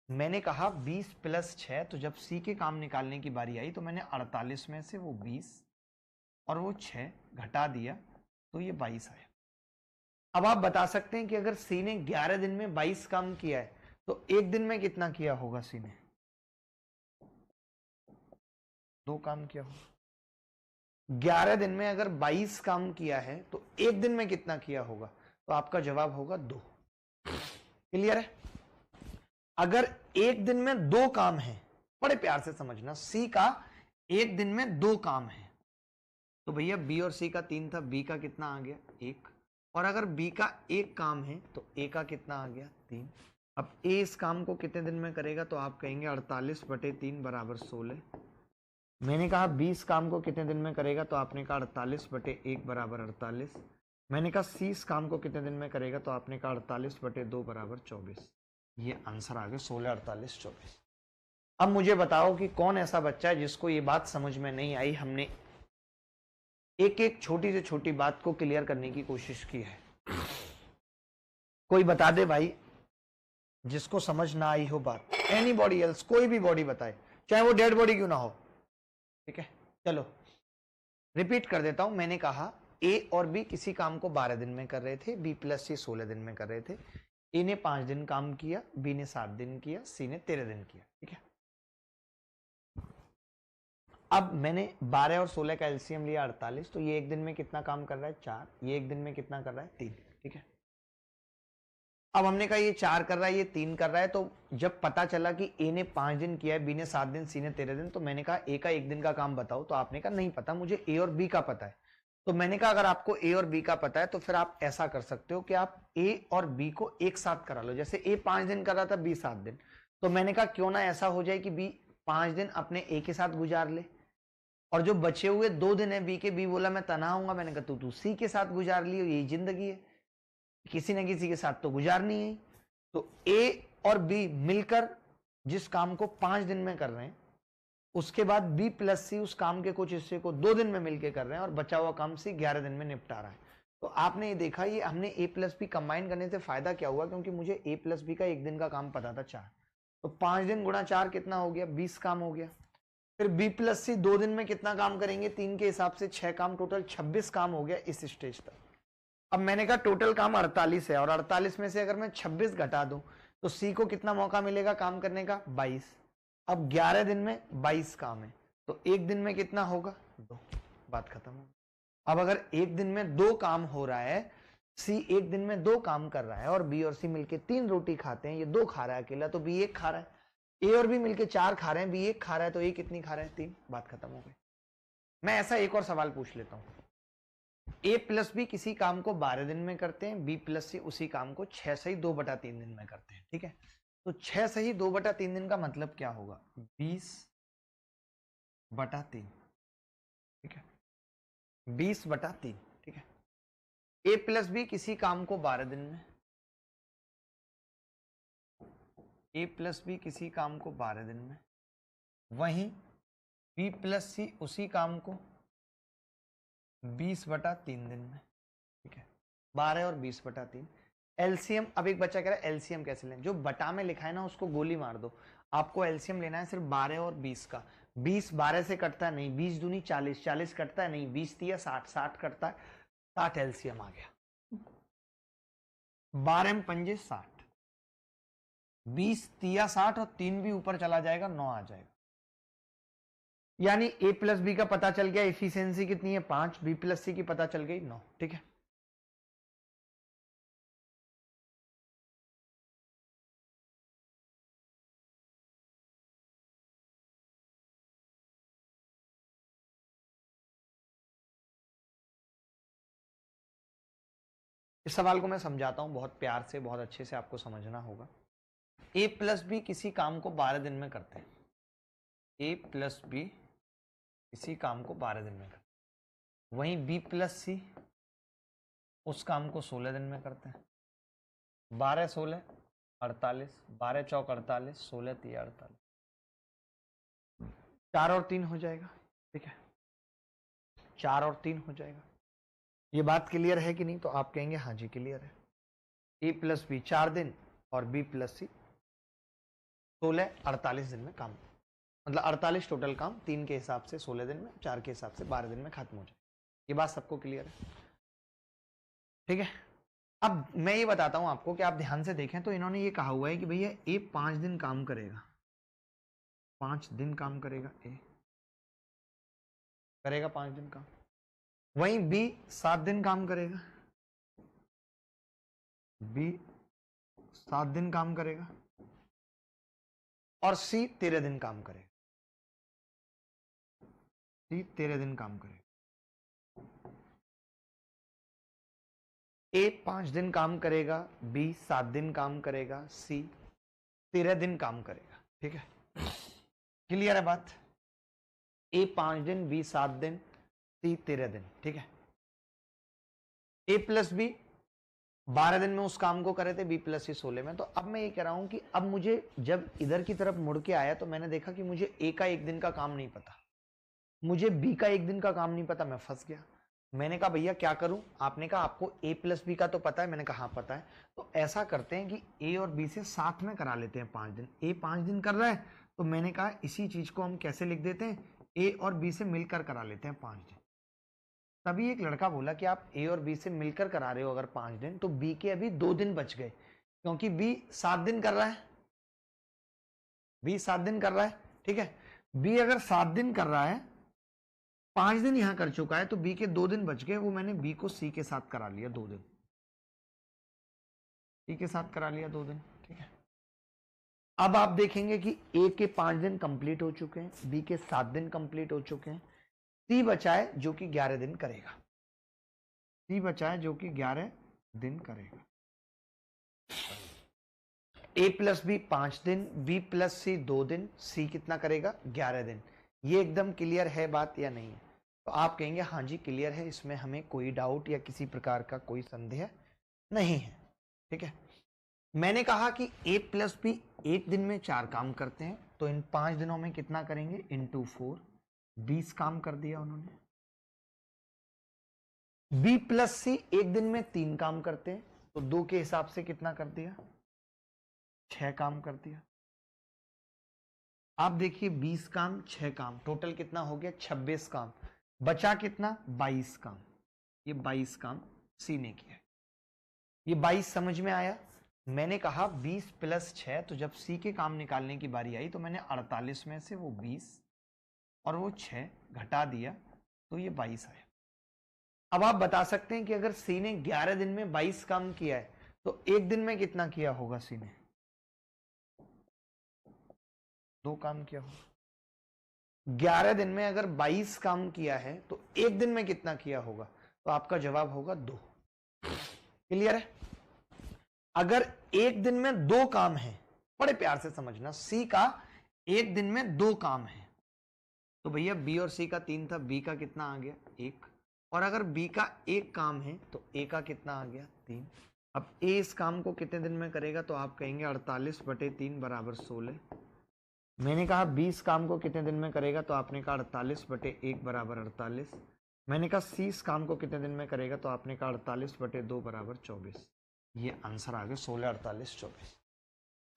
मैंने कहा 20 प्लस 6, तो जब सी के काम निकालने की बारी आई तो मैंने 48 में से वो 20 और वो 6 घटा दिया तो ये 22 आया। अब आप बता सकते हैं कि अगर सी ने 11 दिन में 22 काम किया है तो एक दिन में कितना किया होगा सी ने? 2 काम किया होगा। 11 दिन में अगर 22 काम किया है तो एक दिन में कितना किया होगा? तो आपका जवाब होगा 2। क्लियर है? अगर एक दिन में 2 काम है, बड़े प्यार से समझना, सी का एक दिन में 2 काम है तो भैया बी और सी का 3 था, बी का कितना आ गया? 1। और अगर बी का 1 काम है तो ए का कितना आ गया? 3। अब ए इस काम को कितने दिन में करेगा? तो आप कहेंगे 48/3 बराबर 16। मैंने कहा 20 काम को कितने दिन में करेगा? तो आपने कहा 48/1 बराबर 48। मैंने कहा 30 काम को कितने दिन में करेगा? तो आपने कहा 48/2 बराबर 24। ये आंसर आ गया 16, 48, 24। अब मुझे बताओ कि कौन ऐसा बच्चा है जिसको ये बात समझ में नहीं आई। हमने एक एक छोटी से छोटी बात को क्लियर करने की कोशिश की है। कोई बता दे भाई जिसको समझ ना आई हो बात। एनीबॉडी एल्स, कोई भी बॉडी बताए, चाहे वो डेड बॉडी क्यों ना हो। ठीक है, चलो रिपीट कर देता हूं। मैंने कहा ए और बी किसी काम को 12 दिन में कर रहे थे, बी प्लस सी 16 दिन में कर रहे थे। ए ने 5 दिन काम किया, बी ने 7 दिन किया, सी ने 13 दिन किया। ठीक है, अब मैंने 12 और 16 का एलसीएम लिया 48, तो ये एक दिन में कितना काम कर रहा है? 4। ये एक दिन में कितना कर रहा है? 3। ठीक है, अब हमने कहा ये 4 कर रहा है, ये 3 कर रहा है, तो जब पता चला कि ए ने 5 दिन किया है, बी ने 7 दिन, सी ने 13 दिन, तो मैंने कहा ए का एक दिन का काम बताओ। तो आपने कहा नहीं पता, मुझे ए और बी का पता है। तो मैंने कहा अगर आपको ए और बी का पता है तो फिर आप ऐसा कर सकते हो कि आप ए और बी को एक साथ करा लो। जैसे ए 5 दिन कर रहा था, बी 7 दिन, तो मैंने कहा क्यों ना ऐसा हो जाए कि बी 5 दिन अपने ए के साथ गुजार ले और जो बचे हुए 2 दिन है बी के, बी बोला मैं तनहा हूंगा, मैंने कहा तू सी के साथ गुजार लियो, यही जिंदगी है, किसी न किसी के साथ तो गुजारनी है। तो ए और बी मिलकर जिस काम को 5 दिन में कर रहे हैं, उसके बाद बी प्लस सी उस काम के कुछ हिस्से को 2 दिन में मिलकर कर रहे हैं और बचा हुआ काम सी 11 दिन में निपटा रहा है। तो आपने ये देखा, ये हमने ए प्लस बी कंबाइन करने से फायदा क्या हुआ? क्योंकि मुझे ए प्लस बी का एक दिन का काम पता था 4, तो 5 दिन गुणा 4 कितना हो गया? 20 काम हो गया। फिर बी प्लस सी 2 दिन में कितना काम करेंगे? 3 के हिसाब से 6 काम, टोटल 26 काम हो गया इस स्टेज तक। अब मैंने कहा टोटल काम 48 है और 48 में से अगर मैं 26 घटा दूं तो सी को कितना मौका मिलेगा काम करने का? 22। अब 11 दिन में 22 काम है तो एक दिन में कितना होगा? 2। बात खत्म हो। अब अगर एक दिन में 2 काम हो रहा है, सी एक दिन में 2 काम कर रहा है और बी और सी मिलके 3 रोटी खाते हैं, ये 2 खा रहा है अकेला तो बी 1 खा रहा है, ए और बी मिलके 4 खा रहे हैं, बी 1 खा रहा है तो ए कितनी खा रहा है? 3। बात खत्म हो गई। मैं ऐसा एक और सवाल पूछ लेता हूं। ए प्लस बी किसी काम को 12 दिन में करते हैं, बी प्लस सी उसी काम को 6 से ही 2/3 दिन में करते हैं। ठीक है, तो 6 से ही 2/3 दिन का मतलब क्या होगा? 20/3। ठीक है, 20/3। ठीक है, ए प्लस बी किसी काम को 12 दिन में, ए प्लस बी किसी काम को 12 दिन में, वहीं बी प्लस सी उसी काम को 20/3 दिन में। ठीक है, 12 और 20/3 एलसीएम। अब एक बच्चा कह रहा है एलसीएम कैसे लें? जो बटा में लिखा है ना उसको गोली मार दो। आपको एलसीएम लेना है सिर्फ 12 और 20 का। 20 12 से कटता है नहीं, 20 दूनी 40, 40 कटता है नहीं, 20 तिया 60, 60 कटता है, 60 एलसीएम आ गया। 12 में पंजे 60, 20 तिया 60 और 3 भी ऊपर चला जाएगा, 9 आ जाएगा। यानी ए प्लस बी का पता चल गया, एफिशिएंसी कितनी है? 5। बी प्लस सी की पता चल गई 9। ठीक है, इस सवाल को मैं समझाता हूं बहुत प्यार से, बहुत अच्छे से आपको समझना होगा। ए प्लस बी किसी काम को 12 दिन में करते हैं, ए प्लस बी किसी काम को 12 दिन में करते हैं, वहीं बी प्लस सी उस काम को 16 दिन में करते हैं। 12 16 48, 12 चौक 48, 16 तिया 48, 4 और 3 हो जाएगा। ठीक है, 4 और 3 हो जाएगा। ये बात क्लियर है कि नहीं? तो आप कहेंगे हाँ जी क्लियर है। ए प्लस बी 4 दिन और बी प्लस सी 16, 48 दिन में काम, मतलब 48 टोटल काम, 3 के हिसाब से 16 दिन में, 4 के हिसाब से 12 दिन में खत्म हो जाए। ये बात सबको क्लियर है? ठीक है, अब मैं ये बताता हूं आपको कि आप ध्यान से देखें तो इन्होंने ये कहा हुआ है कि भैया ए 5 दिन काम करेगा, 5 दिन काम करेगा, ए करेगा 5 दिन काम, वहीं बी 7 दिन काम करेगा, बी 7 दिन काम करेगा, और सी 13 दिन काम करेगा, सी 13 दिन काम करेगा। ए 5 दिन काम करेगा, बी 7 दिन काम करेगा, सी 13 दिन काम करेगा। ठीक है, क्लियर है बात? ए 5 दिन, बी 7 दिन, सी 13 दिन। ठीक है, ए प्लस बी 12 दिन में उस काम को करे थे, बी प्लस सी 16 में। तो अब मैं ये कह रहा हूं कि अब मुझे जब इधर की तरफ मुड़ के आया तो मैंने देखा कि मुझे ए का 1 दिन का काम नहीं पता, मुझे बी का 1 दिन का काम नहीं पता, मैं फंस गया। मैंने कहा भैया क्या करूं? आपने कहा आपको ए प्लस बी का तो पता है। मैंने कहा हाँ पता है। तो ऐसा करते हैं कि ए और बी से साथ में करा लेते हैं 5 दिन। ए 5 दिन कर रहा है तो मैंने कहा इसी चीज को हम कैसे लिख देते हैं, ए और बी से मिलकर करा लेते हैं 5 दिन। तभी एक लड़का बोला कि आप ए और बी से मिलकर करा रहे हो अगर 5 दिन, तो बी के अभी 2 दिन बच गए, क्योंकि बी 7 दिन कर रहा है, बी 7 दिन कर रहा है। ठीक है, बी अगर 7 दिन कर रहा है, 5 दिन यहां कर चुका है, तो बी के 2 दिन बच गए, वो मैंने बी को सी के साथ करा लिया 2 दिन, सी के साथ करा लिया 2 दिन। ठीक है, अब आप देखेंगे कि ए के 5 दिन कंप्लीट हो चुके हैं, बी के 7 दिन कंप्लीट हो चुके हैं, सी बचा है जो कि 11 दिन करेगा, सी बचा है जो कि 11 दिन करेगा। ए प्लस बी 5 दिन, बी प्लस सी 2 दिन, सी कितना करेगा? 11 दिन। ये एकदम क्लियर है बात या नहीं है? तो आप कहेंगे हाँ जी क्लियर है, इसमें हमें कोई डाउट या किसी प्रकार का कोई संदेह नहीं है। ठीक है, मैंने कहा कि ए प्लस बी 1 दिन में 4 काम करते हैं, तो इन 5 दिनों में कितना करेंगे? इंटू 4, 20 काम कर दिया उन्होंने। बी प्लस सी 1 दिन में 3 काम करते हैं, तो 2 के हिसाब से कितना कर दिया? 6 काम कर दिया। आप देखिए 20 काम, 6 काम, टोटल कितना हो गया? 26 काम। बचा कितना? 22 काम। ये 22 काम सी ने किया। ये 22 समझ में आया? मैंने कहा 20 प्लस 6, तो जब सी के काम निकालने की बारी आई तो मैंने 48 में से वो 20 और वो 6 घटा दिया, तो ये 22 आया। अब आप बता सकते हैं कि अगर सी ने 11 दिन में 22 काम किया है, तो 1 दिन में कितना किया होगा सी ने? 2 काम किया होगा। 11 दिन में अगर 22 काम किया है तो 1 दिन में कितना किया होगा? तो आपका जवाब होगा 2। क्लियर है? अगर 1 दिन में 2 काम है, बड़े प्यार से समझना, सी का 1 दिन में 2 काम है, तो भैया बी और सी का 3 था, बी का कितना आ गया? 1। और अगर बी का 1 काम है तो ए का कितना आ गया? 3। अब ए इस काम को कितने दिन में करेगा? तो आप कहेंगे 48/3 बराबर 16। मैंने कहा 20 काम को कितने दिन में करेगा? तो आपने कहा 48/1 बराबर 48। मैंने कहा 30 काम को कितने दिन में करेगा? तो आपने कहा 48/2 बराबर 24। ये आंसर आ गया 16, 48, 24।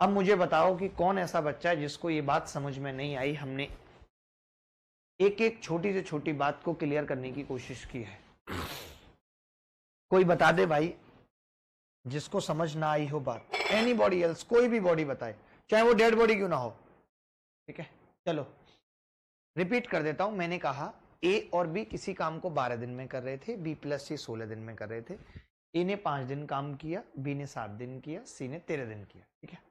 अब मुझे बताओ कि कौन ऐसा बच्चा है जिसको ये बात समझ में नहीं आई? हमने एक एक छोटी से छोटी बात को क्लियर करने की कोशिश की है। कोई बता दे भाई जिसको समझ ना आई हो बात। एनीबॉडी एल्स, कोई भी बॉडी बताए, चाहे वो डेड बॉडी क्यों ना हो। ठीक है, चलो रिपीट कर देता हूं। मैंने कहा ए और बी किसी काम को 12 दिन में कर रहे थे, बी प्लस सी 16 दिन में कर रहे थे। ए ने 5 दिन काम किया, बी ने 7 दिन किया, सी ने 13 दिन किया। ठीक है,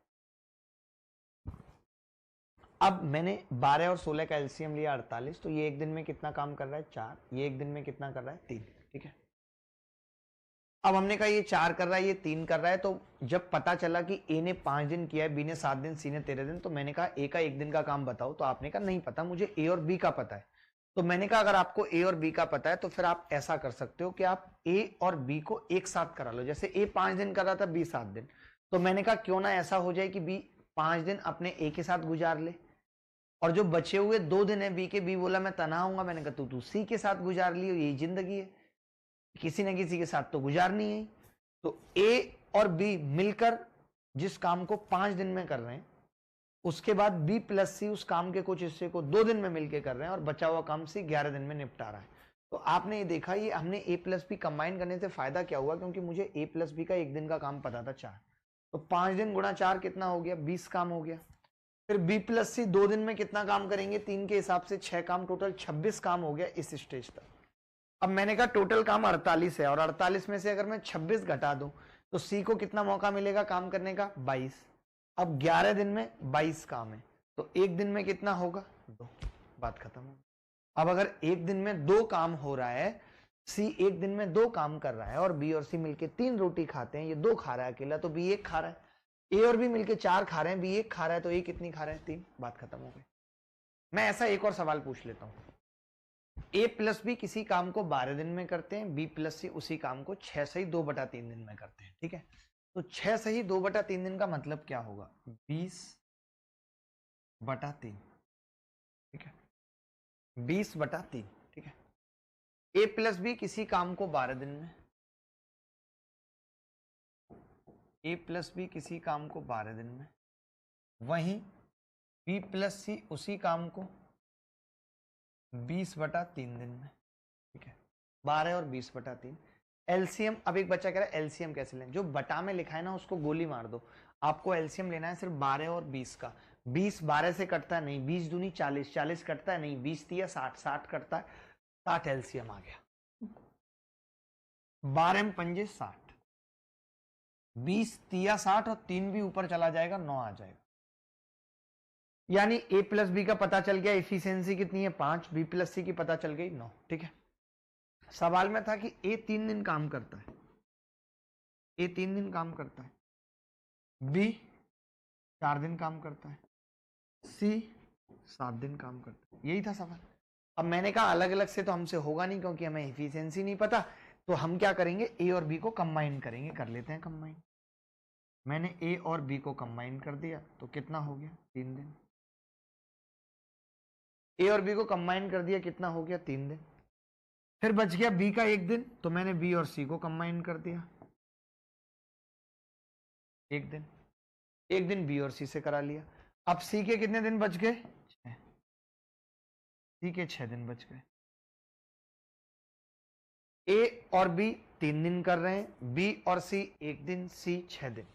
अब मैंने 12 और 16 का एलसीएम लिया 48, तो ये 1 दिन में कितना काम कर रहा है? 4। ये 1 दिन में कितना कर रहा है? 3। ठीक है, अब हमने कहा ये 4 कर रहा है, ये 3 कर रहा है, तो जब पता चला कि ए ने 5 दिन किया है, बी ने 7 दिन, सी ने 13 दिन, तो मैंने कहा ए का 1 दिन का काम बताओ। तो आपने कहा नहीं पता, मुझे ए और बी का पता है। तो मैंने कहा अगर आपको ए और बी का पता है तो फिर आप ऐसा कर सकते हो कि आप ए और बी को एक साथ करा लो। जैसे ए 5 दिन कर रहा था, बी 7 दिन, तो मैंने कहा क्यों ना ऐसा हो जाए कि बी 5 दिन अपने ए के साथ गुजार ले, और जो बचे हुए 2 दिन है बी के, बी बोला मैं तनहा हूंगा, मैंने कहा तू सी के साथ गुजार लियो, यही जिंदगी है, किसी न किसी के साथ तो गुजारनी है। तो ए और बी मिलकर जिस काम को 5 दिन में कर रहे हैं, उसके बाद बी प्लस सी उस काम के कुछ हिस्से को 2 दिन में मिलकर कर रहे हैं, और बचा हुआ काम सी 11 दिन में निपटा रहा है। तो आपने ये देखा, ये हमने a प्लस बी कंबाइन करने से फायदा क्या हुआ, क्योंकि मुझे a प्लस बी का एक दिन का काम पता था 4, तो 5 दिन गुणा 4 कितना हो गया, 20 काम हो गया। फिर b प्लस सी 2 दिन में कितना काम करेंगे, 3 के हिसाब से 6 काम, टोटल 26 काम हो गया इस स्टेज तक। अब मैंने कहा टोटल काम 48 है, और 48 में से अगर मैं 26 घटा दूं तो सी को कितना मौका मिलेगा काम करने का, 22। अब 11 दिन में 22 काम है, तो एक दिन में कितना होगा, 2, बात खत्म हो। अब अगर एक दिन में 2 काम हो रहा है, सी एक दिन में 2 काम कर रहा है, और बी और सी मिलके 3 रोटी खाते हैं, ये 2 खा रहा है अकेला, तो बी 1 खा रहा है। ए और बी मिलके 4 खा रहे हैं, बी 1 खा रहा है, तो ए कितनी खा रहा है, 3, बात खत्म हो गई। मैं ऐसा एक और सवाल पूछ लेता हूं। ए प्लस बी किसी काम को 12 दिन में करते हैं, बी प्लस सी उसी काम को 6 से ही 2/3 दिन में करते हैं, ठीक है। तो 6 से ही 2/3 दिन का मतलब क्या होगा, 20/3, ठीक है, 20/3, ठीक है। ए प्लस बी किसी काम को 12 दिन में, ए प्लस बी किसी काम को 12 दिन में, वहीं बी प्लस सी उसी काम को 20/3 दिन में, ठीक है। 12 और 20/3 एलसीएम। अब एक बच्चा कह रहा है एलसीएम कैसे लें, जो बटा में लिखा है ना उसको गोली मार दो। आपको एलसीएम लेना है सिर्फ 12 और 20 का। 20 12 से कटता है नहीं, 20 दूनी 40, 40 कटता है नहीं, 20 तिया 60, 60 कटता है, 60 एलसीएम आ गया। 12 में पंजे 60, 20 तिया 60 और 3 भी ऊपर चला जाएगा, 9 आ जाएगा। यानी ए प्लस बी का पता चल गया, एफिशिएंसी कितनी है 5, बी प्लस सी की पता चल गई 9, ठीक है। सवाल में था कि ए 3 दिन काम करता है, ए 3 दिन काम करता है, बी 4 दिन काम करता है, सी 7 दिन काम करता है, यही था सवाल। अब मैंने कहा अलग अलग से तो हमसे होगा नहीं, क्योंकि हमें एफिशिएंसी नहीं पता, तो हम क्या करेंगे, ए और बी को कंबाइन करेंगे, कर लेते हैं कंबाइन। मैंने ए और बी को कंबाइन कर दिया, तो कितना हो गया, 3 दिन। ए और बी को कंबाइन कर दिया, कितना हो गया, 3 दिन। फिर बच गया बी का 1 दिन, तो मैंने बी और सी को कंबाइन कर दिया, 1 दिन। 1 दिन बी और सी से करा लिया। अब सी के कितने दिन बच गए, 6, सी के 6 दिन बच गए। ए और बी 3 दिन कर रहे हैं, बी और सी 1 दिन, सी 6 दिन,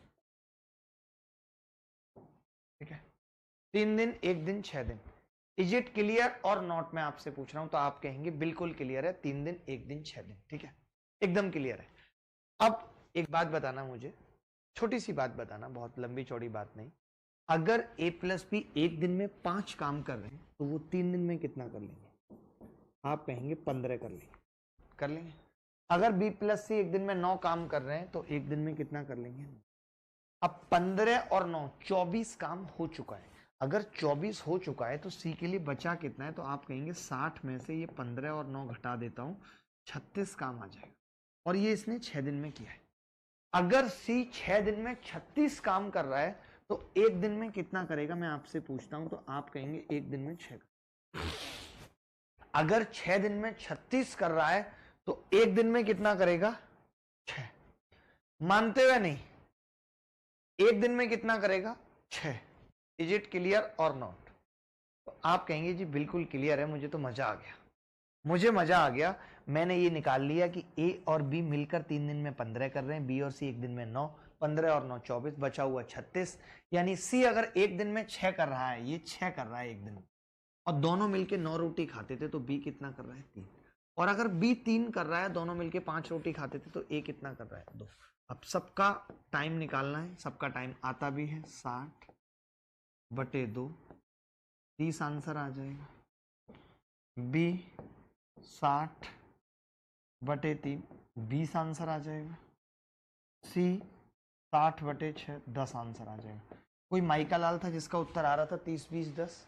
ठीक है। 3 दिन 1 दिन 6 दिन। इज इट क्लियर और नॉट, मैं आपसे पूछ रहा हूं, तो आप कहेंगे बिल्कुल क्लियर है, 3 दिन 1 दिन 6 दिन, ठीक है, एकदम क्लियर है। अब एक बात बताना मुझे, छोटी सी बात बताना, बहुत लंबी चौड़ी बात नहीं। अगर ए प्लस बी एक दिन में 5 काम कर रहे हैं, तो वो 3 दिन में कितना कर लेंगे, आप कहेंगे 15 कर लेंगे, कर लेंगे। अगर बी प्लस सी एक दिन में 9 काम कर रहे हैं, तो एक दिन में कितना कर लेंगे। अब 15 और 9 24 काम हो चुका है। अगर 24 हो चुका है तो सी के लिए बचा कितना है, तो आप कहेंगे 60 में से ये 15 और 9 घटा देता हूं, 36 काम आ जाएगा, और ये इसने 6 दिन में किया है। अगर सी 6 दिन में 36 काम कर रहा है, तो एक दिन में कितना करेगा, मैं आपसे पूछता हूं, तो आप कहेंगे एक दिन में 6। अगर 6 दिन में 36 कर रहा है, तो एक दिन में कितना करेगा, 6। मानते हुए नहीं, एक दिन में कितना करेगा, 6। इज इट क्लियर और नॉट, तो आप कहेंगे जी बिल्कुल क्लियर है, मुझे तो मजा आ गया, मुझे मजा आ गया। मैंने ये निकाल लिया कि ए और बी मिलकर 3 दिन में 15 कर रहे हैं, बी और सी एक दिन में 9, 15 और 9 24, बचा हुआ 36। यानी सी अगर एक दिन में 6 कर रहा है, ये 6 कर रहा है एक दिन में, और दोनों मिलके 9 रोटी खाते थे, तो बी कितना कर रहा है, 3। और अगर बी 3 कर रहा है, दोनों मिलके 5 रोटी खाते थे, तो ए कितना कर रहा है, 2। अब सबका टाइम निकालना है, सबका टाइम आता भी है 60/2, 30 आंसर आ जाएगा। बी 60/3, 20 आंसर आ जाएगा। सी 60/6, 10 आंसर आ जाएगा। कोई माइका लाल था जिसका उत्तर आ रहा था 30 20 10।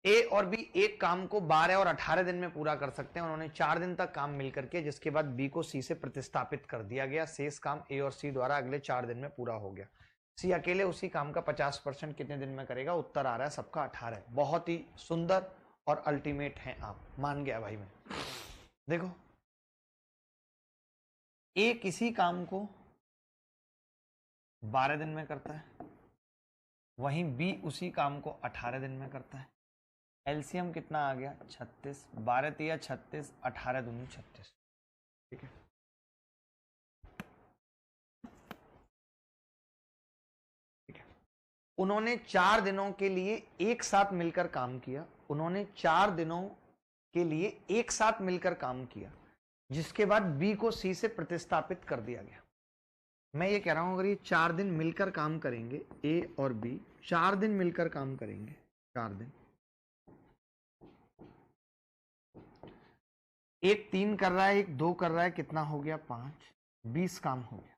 ए और बी एक काम को 12 और 18 दिन में पूरा कर सकते हैं, उन्होंने 4 दिन तक काम मिलकर के, जिसके बाद बी को सी से प्रतिस्थापित कर दिया गया, शेष काम ए और सी द्वारा अगले 4 दिन में पूरा हो गया। सी अकेले उसी काम का 50% कितने दिन में करेगा, उत्तर आ रहा है सबका 18। बहुत ही सुंदर और अल्टीमेट है आप, मान गया भाई मैं। देखो, ए किसी काम को 12 दिन में करता है, वहीं बी उसी काम को 18 दिन में करता है। एलसीएम कितना आ गया 36, 12 तिया 36, 18 दूनी 36। ठीक है, ठीक है। उन्होंने 4 दिनों के लिए एक साथ मिलकर काम किया, उन्होंने 4 दिनों के लिए एक साथ मिलकर काम किया, जिसके बाद बी को सी से प्रतिस्थापित कर दिया गया। मैं ये कह रहा हूं अगर ये 4 दिन मिलकर काम करेंगे, ए और बी 4 दिन मिलकर काम करेंगे, 4 दिन, एक 3 कर रहा है, एक 2 कर रहा है, कितना हो गया 5, 20 काम हो गया।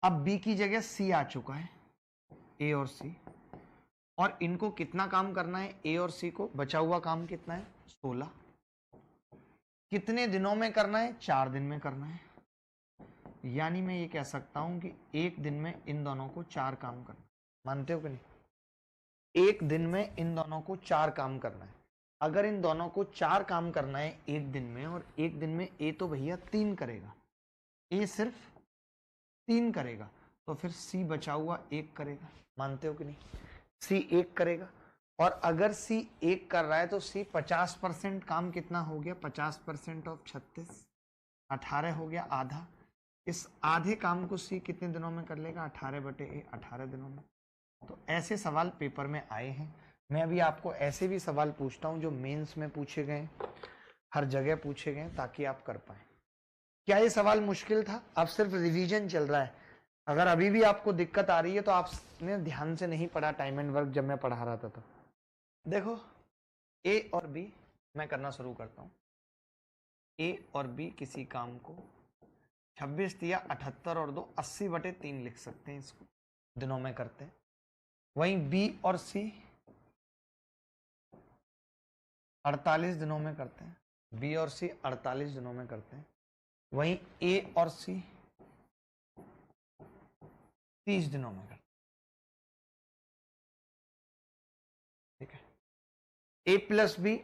अब बी की जगह सी आ चुका है, ए और सी, और इनको कितना काम करना है, ए और सी को, बचा हुआ काम कितना है 16। कितने दिनों में करना है, 4 दिन में करना है। यानी मैं ये कह सकता हूं कि एक दिन में इन दोनों को 4 काम करना है। मानते हो कि नहीं? एक दिन में इन दोनों को 4 काम करना है। अगर इन दोनों को 4 काम करना है एक दिन में, और एक दिन में ए तो भैया 3 करेगा, ए सिर्फ 3 करेगा, तो फिर सी बचा हुआ 1 करेगा। मानते हो कि नहीं? सी 1 करेगा, और अगर सी 1 कर रहा है तो सी 50% काम कितना हो गया, 50% ऑफ 36, 18 हो गया आधा। इस आधे काम को सी कितने दिनों में कर लेगा, 18/A 18 दिनों में। तो ऐसे सवाल पेपर में आए हैं। मैं अभी आपको ऐसे भी सवाल पूछता हूं जो मेंस में पूछे गए, हर जगह पूछे गए, ताकि आप कर पाए। क्या ये सवाल मुश्किल था? अब सिर्फ रिवीजन चल रहा है। अगर अभी भी आपको दिक्कत आ रही है तो आपने ध्यान से नहीं पढ़ा टाइम एंड वर्क जब मैं पढ़ा रहा था। तो देखो, ए और बी मैं करना शुरू करता हूं। ए और बी किसी काम को 26 दिया 78 और 2 80/3 लिख सकते हैं, इसको दिनों में करते हैं। वहीं बी और सी 48 दिनों में करते हैं, बी और सी 48 दिनों में करते हैं। वहीं ए और सी 30 दिनों में करते हैं। ठीक है, ए प्लस बी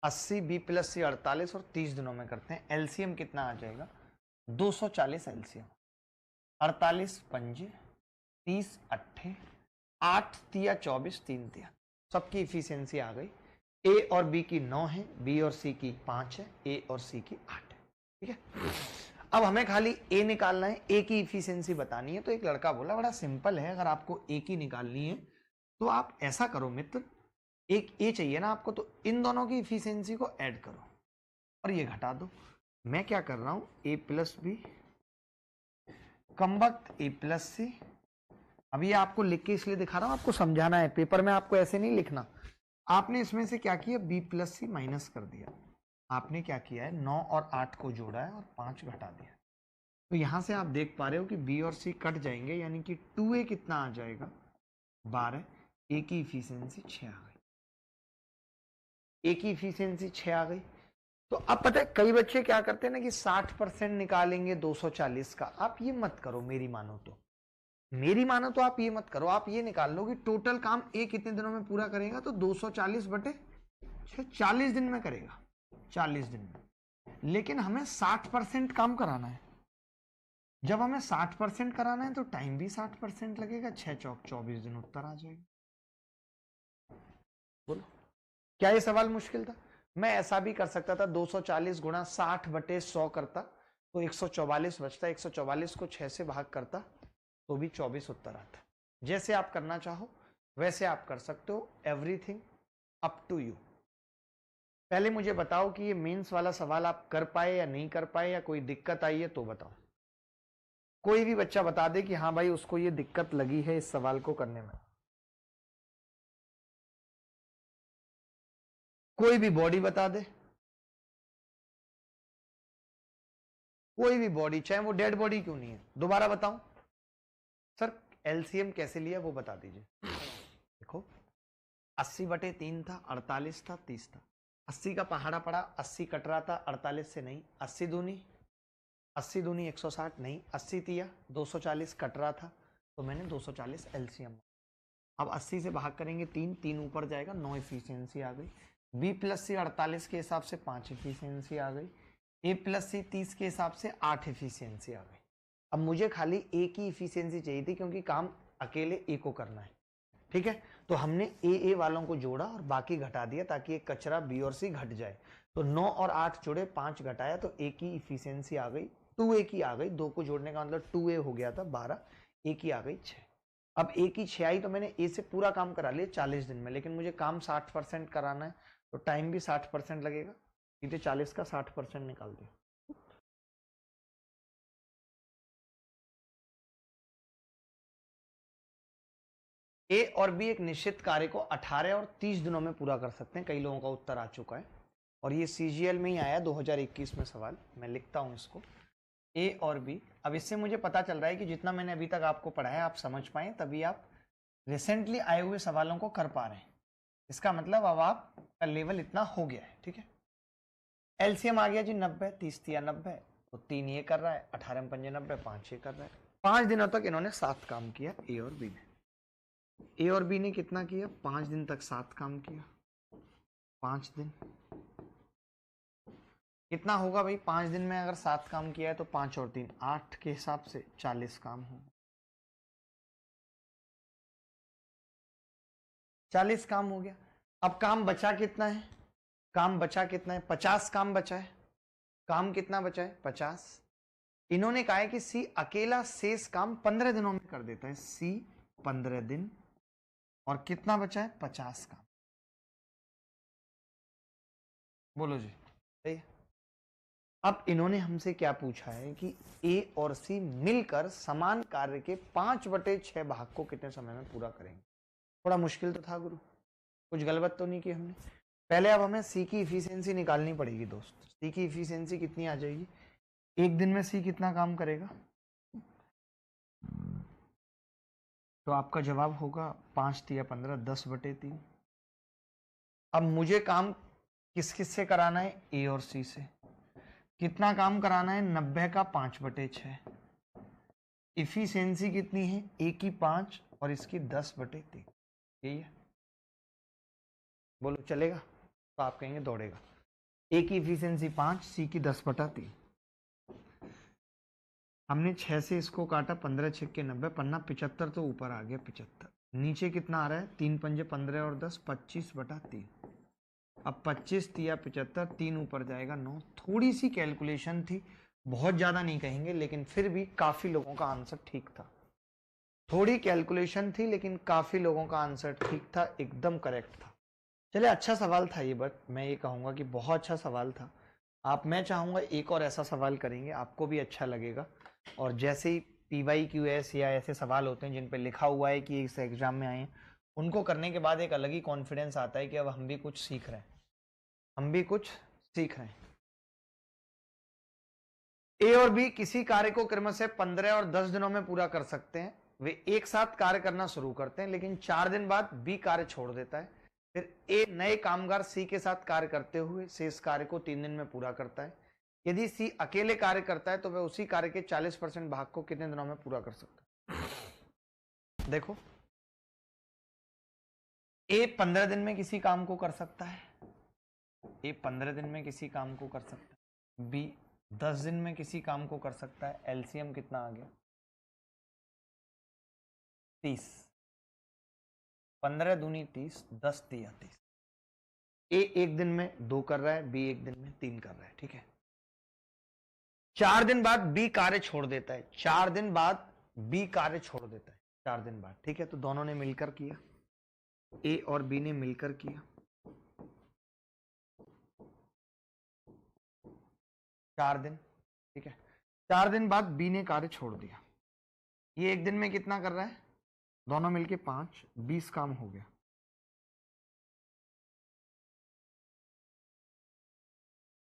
80, बी प्लस सी 48 और 30 दिनों में करते हैं। एलसीएम कितना आ जाएगा 240 एलसीएम। 48 पंजे 30 अट्ठे 8 तिया 24 3 तिया, सबकी इफिशियंसी आ गई। ए और बी की 9 है, बी और सी की 5 है, ए और सी की 8 है। ठीक है, अब हमें खाली ए निकालना है, ए की इफिशियंसी बतानी है। तो एक लड़का बोला बड़ा सिंपल है, अगर आपको ए की निकालनी है तो आप ऐसा करो मित्र, एक ए चाहिए ना आपको, तो इन दोनों की इफिशियंसी को ऐड करो और ये घटा दो। मैं क्या कर रहा हूं, ए प्लस बी कमबख्त ए प्लस सी। अब ये आपको लिख के इसलिए दिखा रहा हूं, आपको समझाना है, पेपर में आपको ऐसे नहीं लिखना। आपने इसमें से क्या किया, बी प्लस सी माइनस कर दिया। आपने क्या किया है, 9 और 8 को जोड़ा है और 5 घटा दिया। तो यहां से आप देख पा रहे हो कि बी और सी कट जाएंगे, यानी कि 2a कितना आ जाएगा 12। ए की इफिशियंसी 6 आ गई, ए की इफिशियंसी 6 आ गई। तो अब पता है कई बच्चे क्या करते हैं ना कि 60% निकालेंगे 240 का। आप ये मत करो, मेरी मानो तो, मेरी मानो तो आप ये मत करो। आप ये निकाल लो कि टोटल काम ए कितने दिनों में पूरा करेगा, तो 240/6 40 दिन में करेगा, 40 दिन में। लेकिन हमें 60% काम कराना है। जब हमें 60% कराना है तो टाइम भी 60% लगेगा। 6 चौक 24 दिन, उत्तर आ जाएगा। बोलो, क्या ये सवाल मुश्किल था? मैं ऐसा भी कर सकता था, 240 गुणा 60/100 करता तो 144 बचता, 144 को 6 से भाग करता तो भी 24 उत्तर आता। जैसे आप करना चाहो वैसे आप कर सकते हो, एवरीथिंग अप टू यू। पहले मुझे बताओ कि ये मेंस वाला सवाल आप कर पाए या नहीं कर पाए, या कोई दिक्कत आई है तो बताओ। कोई भी बच्चा बता दे कि हाँ भाई उसको ये दिक्कत लगी है इस सवाल को करने में। कोई भी बॉडी बता दे, कोई भी बॉडी, चाहे वो डेड बॉडी क्यों नहीं है। दोबारा बताऊं सर, एलसीएम कैसे लिया वो बता दीजिए। देखो 80/3 था, 48 था, 30 था। 80 का पहाड़ा पड़ा, 80 कट रहा था 48 से, नहीं 80 दूनी 160, नहीं 80 तिया 240 कट रहा था, तो मैंने 240 एलसीएम। अब 80 से भाग करेंगे 3, 3 ऊपर जाएगा, 9 इफिशियंसी आ गई। बी प्लस सी 48 के हिसाब से 5 इफिशियंसी आ गई। ए प्लस सी 30 के हिसाब से 8 इफिशियंसी आ गई। अब मुझे खाली ए की इफिशियंसी चाहिए थी, क्योंकि काम अकेले ए को करना है। ठीक है, तो हमने ए वालों को जोड़ा और बाकी घटा दिया ताकि एक कचरा बी और सी घट जाए। तो 9 और 8 जुड़े, 5 घटाया तो ए की इफिशियंसी आ गई 2a की आ गई। 2 को जोड़ने का मतलब 2a हो गया था 12, ए की आ गई 6। अब ए की 6 आई तो मैंने ए से पूरा काम करा लिया 40 दिन में, लेकिन मुझे काम 60% कराना है तो टाइम भी 60% लगेगा। सीधे 40 का 60% निकाल दिया। ए और बी एक निश्चित कार्य को 18 और 30 दिनों में पूरा कर सकते हैं। कई लोगों का उत्तर आ चुका है और ये सीजीएल में ही आया 2021 में सवाल। मैं लिखता हूं इसको, ए और बी। अब इससे मुझे पता चल रहा है कि जितना मैंने अभी तक आपको पढ़ाया आप समझ पाए, तभी आप रिसेंटली आए हुए सवालों को कर पा रहे हैं। इसका मतलब अब आपका लेवल इतना हो गया है। ठीक है, एलसीएम आ गया जी 90, 30 या 90, तो 3 ये कर रहा है, 18 पंजे 90, 5 ये कर रहा है। 5 दिनों तक इन्होंने 7 काम किया ए और बी ने। ए और बी ने कितना किया? 5 दिन तक 7 काम किया। 5 दिन कितना होगा भाई? 5 दिन में अगर 7 काम किया है तो 5 और 3 8 के हिसाब से 40 काम हो, 40 काम हो गया। अब काम बचा कितना है? काम बचा कितना है? 50 काम बचा है। काम कितना बचा है? 50। इन्होंने कहा है कि सी अकेला शेष काम 15 दिनों में कर देता है। सी 15 दिन, और कितना बचा है? 50 काम। बोलो जी, सही है। अब इन्होंने हमसे क्या पूछा है कि ए और सी मिलकर समान कार्य के 5/6 भाग को कितने समय में पूरा करेंगे। थोड़ा मुश्किल तो था गुरु, कुछ गलत तो नहीं की हमने। पहले अब हमें सी की इफिशियंसी निकालनी पड़ेगी दोस्त। सी की इफिशियंसी कितनी आ जाएगी? एक दिन में सी कितना काम करेगा? तो आपका जवाब होगा 5 तिया 15, 10/3। अब मुझे काम किस किस से कराना है? ए और सी से। कितना काम कराना है? 90 का 5/6। इफिशियंसी कितनी है? ए की 5 और इसकी 10/3। यही है। बोलो चलेगा? तो आप कहेंगे दौड़ेगा। ए की इफिशियंसी 5, सी की 10/3। हमने 6 से इसको काटा, 15 6 के 90, पन्ना 75 तो ऊपर आ गया 75। नीचे कितना आ रहा है? 3 पंजे 15 और 10, 25/3। अब 25 तिया 75, 3 ऊपर जाएगा 9। थोड़ी सी कैलकुलेशन थी, बहुत ज्यादा नहीं कहेंगे, लेकिन फिर भी काफी लोगों का आंसर ठीक था। थोड़ी कैलकुलेशन थी लेकिन काफी लोगों का आंसर ठीक था, एकदम करेक्ट था। चलिए, अच्छा सवाल था ये, बट मैं ये कहूंगा कि बहुत अच्छा सवाल था। मैं चाहूंगा एक और ऐसा सवाल करेंगे, आपको भी अच्छा लगेगा। और जैसे ही PYQS या ऐसे सवाल होते हैं जिन पे लिखा हुआ है कि इस एग्जाम में आए हैं, उनको करने के बाद एक अलग ही कॉन्फिडेंस आता है कि अब हम भी कुछ सीख रहे हैं, हम भी कुछ सीख रहे हैं। ए और बी किसी कार्य को क्रमशः 15 और 10 दिनों में पूरा कर सकते हैं। वे एक साथ कार्य करना शुरू करते हैं, लेकिन 4 दिन बाद बी कार्य छोड़ देता है। फिर ए नए कामगार सी के साथ कार्य करते हुए शेष कार्य को 3 दिन में पूरा करता है। यदि सी अकेले कार्य करता है तो वह उसी कार्य के 40% भाग को कितने दिनों में पूरा कर सकता है? देखो, ए 15 दिन में किसी काम को कर सकता है, ए 15 दिन में किसी काम को कर सकता है, बी 10 दिन में किसी काम को कर सकता है। एलसीएम कितना आ गया? 30। 15 दूनी 30, 10 तिया 30। ए एक दिन में 2 कर रहा है, बी एक दिन में 3 कर रहा है। ठीक है, 4 दिन बाद बी कार्य छोड़ देता है। 4 दिन बाद बी कार्य छोड़ देता है, 4 दिन बाद। ठीक है, तो दोनों ने मिलकर किया, ए और बी ने मिलकर किया। 4 दिन। ठीक है, 4 दिन बाद बी ने कार्य छोड़ दिया। ये एक दिन में कितना कर रहा है? दोनों मिलके 5, 20 काम हो गया।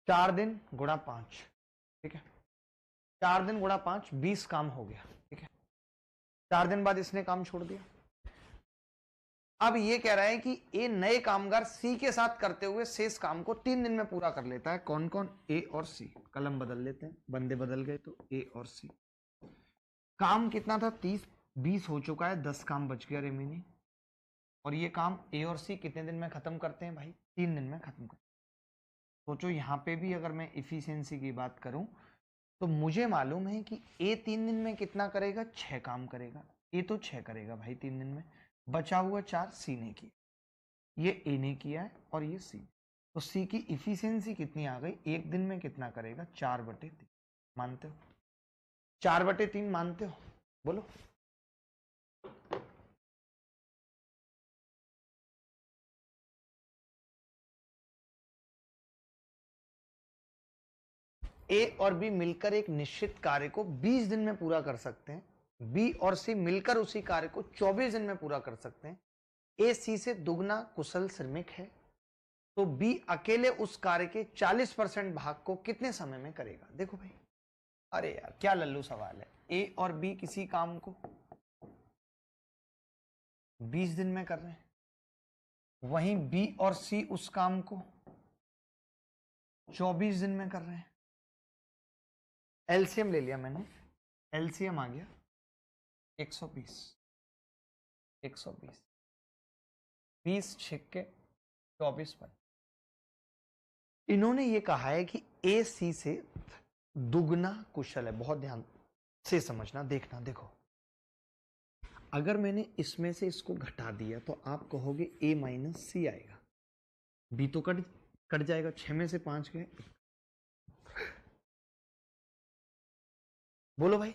4 दिन गुणा 5। ठीक है, 4 दिन गुणा 5, 20 काम हो गया। ठीक है, 4 दिन बाद इसने काम छोड़ दिया। अब ये कह रहा है कि ए नए कामगार सी के साथ करते हुए शेष काम को 3 दिन में पूरा कर लेता है। कौन कौन? ए और सी। कलम बदल लेते हैं, बंदे बदल गए तो ए और सी। काम कितना था? 30, 20 हो चुका है, 10 काम बच गया रिमेनिंग। और ये काम ए और सी कितने दिन में खत्म करते हैं भाई? 3 दिन में खत्म करते हैं। सोचो, यहाँ पे भी अगर मैं इफिशियंसी की बात करूं तो मुझे मालूम है कि ए 3 दिन में कितना करेगा? 6 काम करेगा। ए तो 6 करेगा भाई 3 दिन में। बचा हुआ 4 सी ने किया, ये ए ने किया है और ये सी। तो सी की इफिशियंसी कितनी आ गई, एक दिन में कितना करेगा, 4/3। मानते हो? 4/3 मानते हो? बोलो। ए और बी मिलकर एक निश्चित कार्य को 20 दिन में पूरा कर सकते हैं। बी और सी मिलकर उसी कार्य को 24 दिन में पूरा कर सकते हैं। ए सी से दुगना कुशल श्रमिक है, तो बी अकेले उस कार्य के 40% भाग को कितने समय में करेगा? देखो भाई, अरे यार क्या लल्लू सवाल है। ए और बी किसी काम को 20 दिन में कर रहे हैं, वहीं बी और सी उस काम को 24 दिन में कर रहे हैं। एलसीएम ले लिया मैंने, एलसीएम आ गया 120, 120, 20 छिक्के 24 पर। इन्होंने ये कहा है कि ए सी से दुगना कुशल है। बहुत ध्यान से समझना, देखना। देखो, अगर मैंने इसमें से इसको घटा दिया तो आप कहोगे ए माइनस सी आएगा, बी तो कट जाएगा, 6 में से 5 गए। बोलो भाई।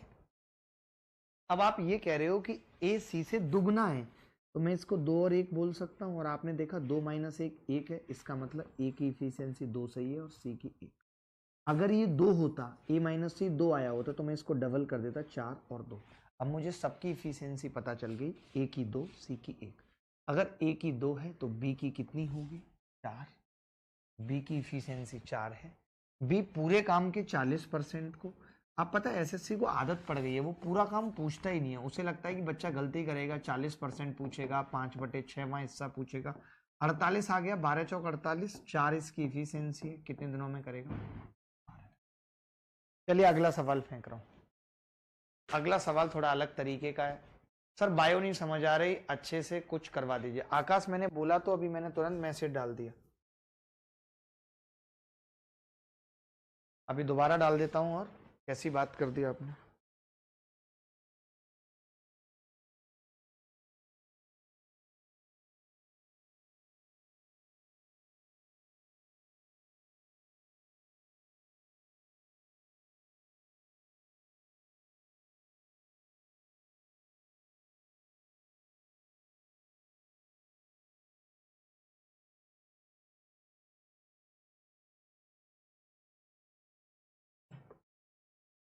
अब आप ये कह रहे हो कि ए सी से दुगना है, तो मैं इसको 2 और 1 बोल सकता हूं, और आपने देखा 2 माइनस 1 1 है, इसका मतलब ए की इफिशियंसी 2 सही है और सी की 1। अगर ये 2 होता, ए माइनस सी 2 आया होता, तो मैं इसको डबल कर देता 4 और 2। अब मुझे सबकी इफिशियंसी पता चल गई, ए की 2 सी की 1। अगर ए की 2 है तो बी की कितनी होगी, 4। बी की इफिशियंसी 4 है। बी पूरे काम के 40% को, आप पता है एसएससी को आदत पड़ गई है, वो पूरा काम पूछता ही नहीं है। उसे लगता है कि बच्चा गलती करेगा, 40% पूछेगा, 5/6 हिस्सा पूछेगा। 48 आ गया, 12 चौक 48, 4 इसकी इफिशियंसी है, कितने दिनों में करेगा? चलिए अगला सवाल फेंक रहा हूं। अगला सवाल थोड़ा अलग तरीके का है। सर बायो नहीं समझ आ रही, अच्छे से कुछ करवा दीजिए। आकाश मैंने बोला तो अभी मैंने तुरंत मैसेज डाल दिया, अभी दोबारा डाल देता हूं। और कैसी बात कर दी आपने।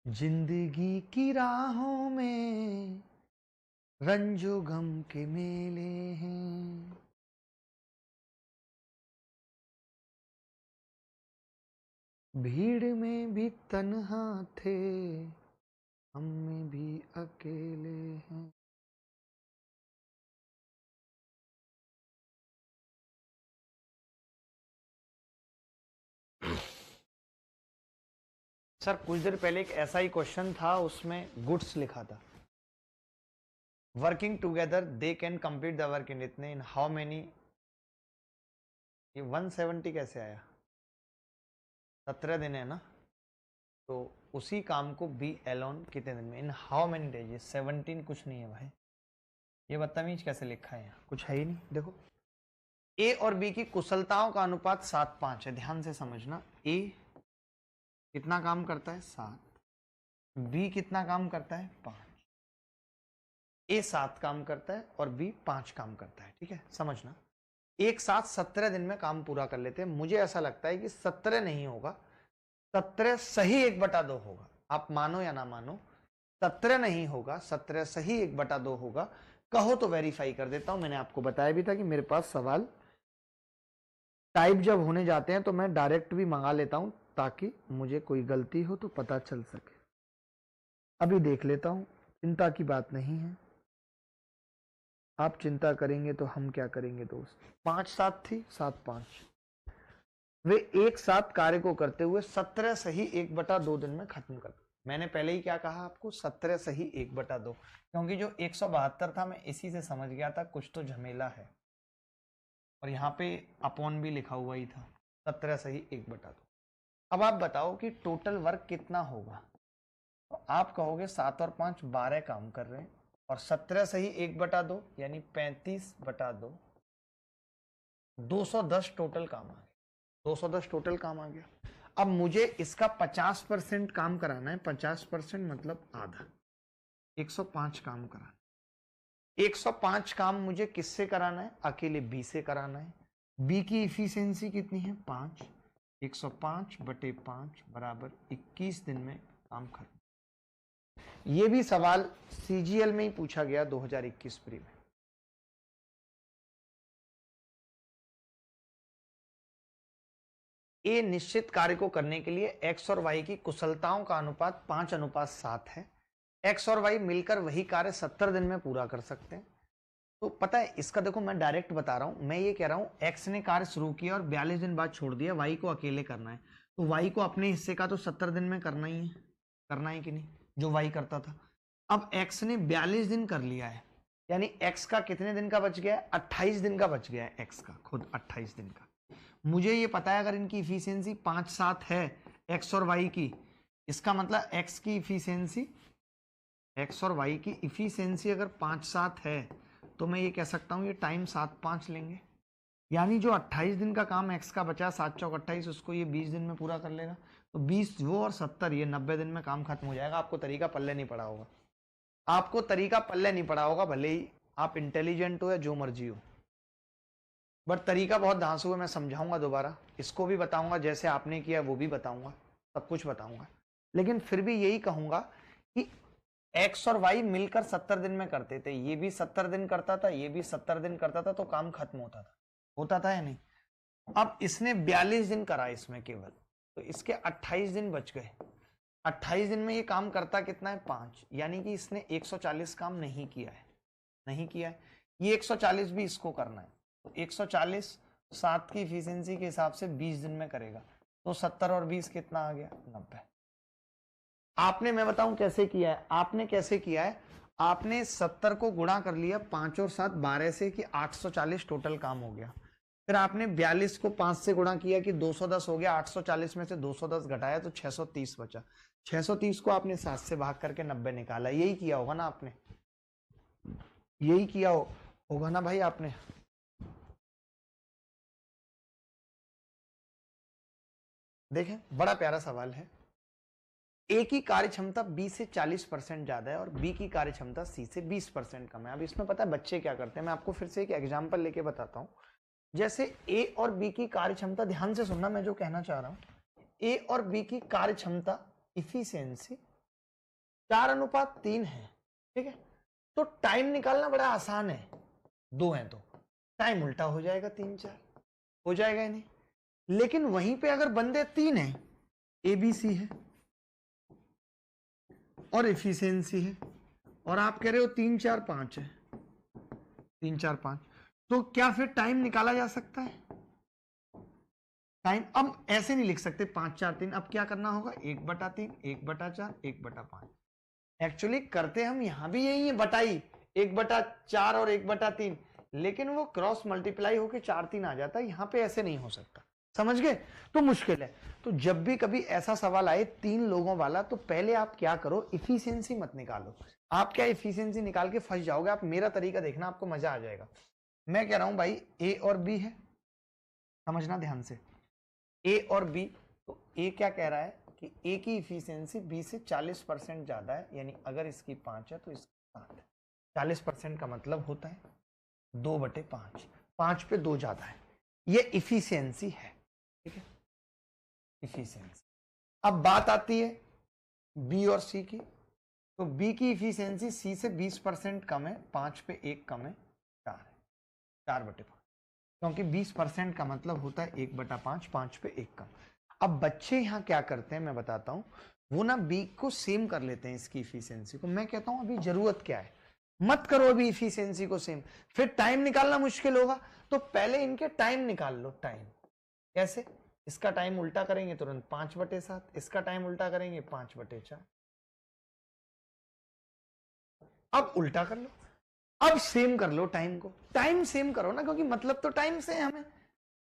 जिंदगी की राहों में रंजो गम के मेले हैं, भीड़ में भी तन्हा थे, हम में भी अकेले हैं। सर कुछ देर पहले एक ऐसा ही क्वेश्चन था, उसमें गुड्स लिखा था, working together they can complete the work in इतने इन हाउ मेनी। ये 170 कैसे आया? 17 दिन है ना, तो उसी काम को बी एलोन कितने दिन में, इन हाउ मेनी डेज। 17 कुछ नहीं है भाई, ये बदतमीज कैसे लिखा है यहाँ, कुछ है ही नहीं। देखो, ए और बी की कुशलताओं का अनुपात 7:5 है। ध्यान से समझना, ए कितना काम करता है, 7, बी कितना काम करता है, 5। ए 7 काम करता है और बी 5 काम करता है। ठीक है, समझना। एक साथ 17 दिन में काम पूरा कर लेते हैं। मुझे ऐसा लगता है कि 17 नहीं होगा, 17 सही 1/2 होगा। आप मानो या ना मानो, 17 नहीं होगा, 17 सही 1/2 होगा। कहो तो वेरीफाई कर देता हूं। मैंने आपको बताया भी था कि मेरे पास सवाल टाइप जब होने जाते हैं तो मैं डायरेक्ट भी मंगा लेता हूं, ताकि मुझे कोई गलती हो तो पता चल सके। अभी देख लेता हूं, चिंता की बात नहीं है। आप चिंता करेंगे तो हम क्या करेंगे दोस्त। 5-7 थी, 7-5। वे एक साथ कार्य को करते हुए 17 सही 1/2 दिन में खत्म कर। मैंने पहले ही क्या कहा आपको, 17 सही 1/2, क्योंकि जो 172 था मैं इसी से समझ गया था कुछ तो झमेला है, और यहाँ पे अपॉन भी लिखा हुआ ही था। 17 सही 1/2। अब आप बताओ कि टोटल वर्क कितना होगा। तो आप कहोगे 7 और 5 12 काम कर रहे हैं, और 17 से ही 1/2 यानी 35/2, 210 टोटल काम आ गया, 210 टोटल काम आ गया। अब मुझे इसका 50% काम कराना है, 50% मतलब आधा, 105 काम कराना है। 105 काम मुझे किससे कराना है? अकेले बी से कराना है। बी की इफिशियंसी कितनी है? 5। 105/5 बराबर 21 दिन में काम खत्म। ये भी सवाल सीजीएल में ही पूछा गया 2021 प्री में। ए निश्चित कार्य को करने के लिए एक्स और वाई की कुशलताओं का अनुपात 5:7 है। एक्स और वाई मिलकर वही कार्य 70 दिन में पूरा कर सकते हैं। तो पता है इसका, देखो मैं डायरेक्ट बता रहा हूं, मैं ये कह रहा हूं एक्स ने कार्य शुरू किया और 42 दिन बाद छोड़ दिया, वाई को अकेले करना है, तो वाई को अपने हिस्से का तो 70 दिन में करना ही है, करना है कि नहीं, जो वाई करता था। अब एक्स ने 42 दिन कर लिया है, यानी एक्स का कितने दिन का बच गया है? 28 दिन का बच गया है एक्स का, खुद 28 दिन का। मुझे ये पता है अगर इनकी इफिशियंसी 5-7 है एक्स और वाई की, इसका मतलब एक्स की इफिशियंसी, एक्स और वाई की इफिशियंसी अगर 5-7 है तो मैं ये कह सकता हूँ ये टाइम 7-5 लेंगे, यानी जो 28 दिन का काम एक्स का बचा 7 चौक 28, उसको ये 20 दिन में पूरा कर लेगा। तो 20 वो और 70 ये 90 दिन में काम खत्म हो जाएगा। आपको तरीका पल्ले नहीं पड़ा होगा, आपको तरीका पल्ले नहीं पड़ा होगा, भले ही आप इंटेलिजेंट हो या जो मर्जी हो, बट तरीका बहुत धांसू है। मैं समझाऊंगा दोबारा, इसको भी बताऊंगा जैसे आपने किया वो भी बताऊंगा, सब कुछ बताऊंगा, लेकिन फिर भी यही कहूंगा कि एक्स और वाई मिलकर 70 दिन में करते थे, ये भी 70 दिन करता था, ये भी 70 दिन करता था, तो काम खत्म होता था या नहीं? अब इसने 42 दिन करा इसमें केवल, तो इसके 28 दिन बच गए। 28 दिन में ये काम करता कितना है? 5, यानी कि इसने 140 काम नहीं किया है, नहीं किया है। ये 140 भी इसको करना है, तो 140 7 की इफिशियंसी के हिसाब से 20 दिन में करेगा, तो 70 और 20 कितना आ गया? 90। आपने, मैं बताऊं कैसे किया है, आपने कैसे किया है, आपने 70 को गुणा कर लिया 5 और 7 12 से कि 840 टोटल काम हो गया। फिर आपने 42 को 5 से गुणा किया कि 210 हो गया, 840 में से 210 घटाया तो 630 बचा। 630 को आपने 7 से भाग करके 90 निकाला। यही किया होगा ना आपने, यही किया होगा ना भाई आपने। देखें बड़ा प्यारा सवाल है। ए की कार्य क्षमता बी से 40% ज्यादा है और बी की कार्य क्षमता सी से 20% कम है। अब इसमें पता है बच्चे क्या करते हैं, मैं आपको फिर से एक एग्जांपल लेके बताता हूं। जैसे ए और बी की कार्य क्षमता, ध्यान से सुनना मैं जो कहना चाह रहा हूं, ए और बी की कार्य क्षमता इफिशियंसी 4:3 है, ठीक है? तो टाइम निकालना बड़ा आसान है, 2 है तो टाइम उल्टा हो जाएगा, 3-4 हो जाएगा ही नहीं। लेकिन वहीं पे अगर बंदे 3 है, ए बी सी है और इफिशियंसी है, और आप कह रहे हो 3-4-5 है, 3-4-5, तो क्या फिर टाइम निकाला जा सकता है? टाइम अब ऐसे नहीं लिख सकते 5-4-3, अब क्या करना होगा? 1/3, 1/4, 1/5। एक्चुअली करते हम यहां भी यही है, बटाई 1/4 और 1/3, लेकिन वो क्रॉस मल्टीप्लाई होके 4-3 आ जाता है, यहां पे ऐसे नहीं हो सकता, समझ गए? तो मुश्किल है। तो जब भी कभी ऐसा सवाल आए 3 लोगों वाला, तो पहले आप क्या करो, इफिशियंसी मत निकालो। आप क्या इफिशियंसी निकाल के फंस जाओगे। आप मेरा तरीका देखना, आपको मजा आ जाएगा। मैं कह रहा हूं भाई ए और बी है, समझना ध्यान से, ए और बी। तो ए क्या कह रहा है कि ए की इफिशियंसी बी से 40% ज्यादा है, यानी अगर इसकी 5 है तो इसकी 7 है। 40% का मतलब होता है 2/5, 5 पे 2 ज्यादा है, ये इफिशियंसी है, ठीक है? इफिशियंसी। अब बात आती है बी और सी की, तो बी की इफिशियंसी सी से 20% कम है, 5 पे 1 कम है, 4 है, 4/5, क्योंकि 20% का मतलब होता है 1/5, 5 पे 1 कम। अब बच्चे यहां क्या करते हैं मैं बताता हूं, वो ना बी को सेम कर लेते हैं, इसकी इफिशियंसी को। मैं कहता हूं अभी जरूरत क्या है, मत करो अभी इफिशियंसी को सेम, फिर टाइम निकालना मुश्किल होगा। तो पहले इनके टाइम निकाल लो। टाइम कैसे? इसका टाइम उल्टा करेंगे तुरंत 5/7, इसका टाइम उल्टा करेंगे 5/4। अब उल्टा कर लो, अब सेम कर लो टाइम को, टाइम सेम करो ना, क्योंकि मतलब तो टाइम से है हमें।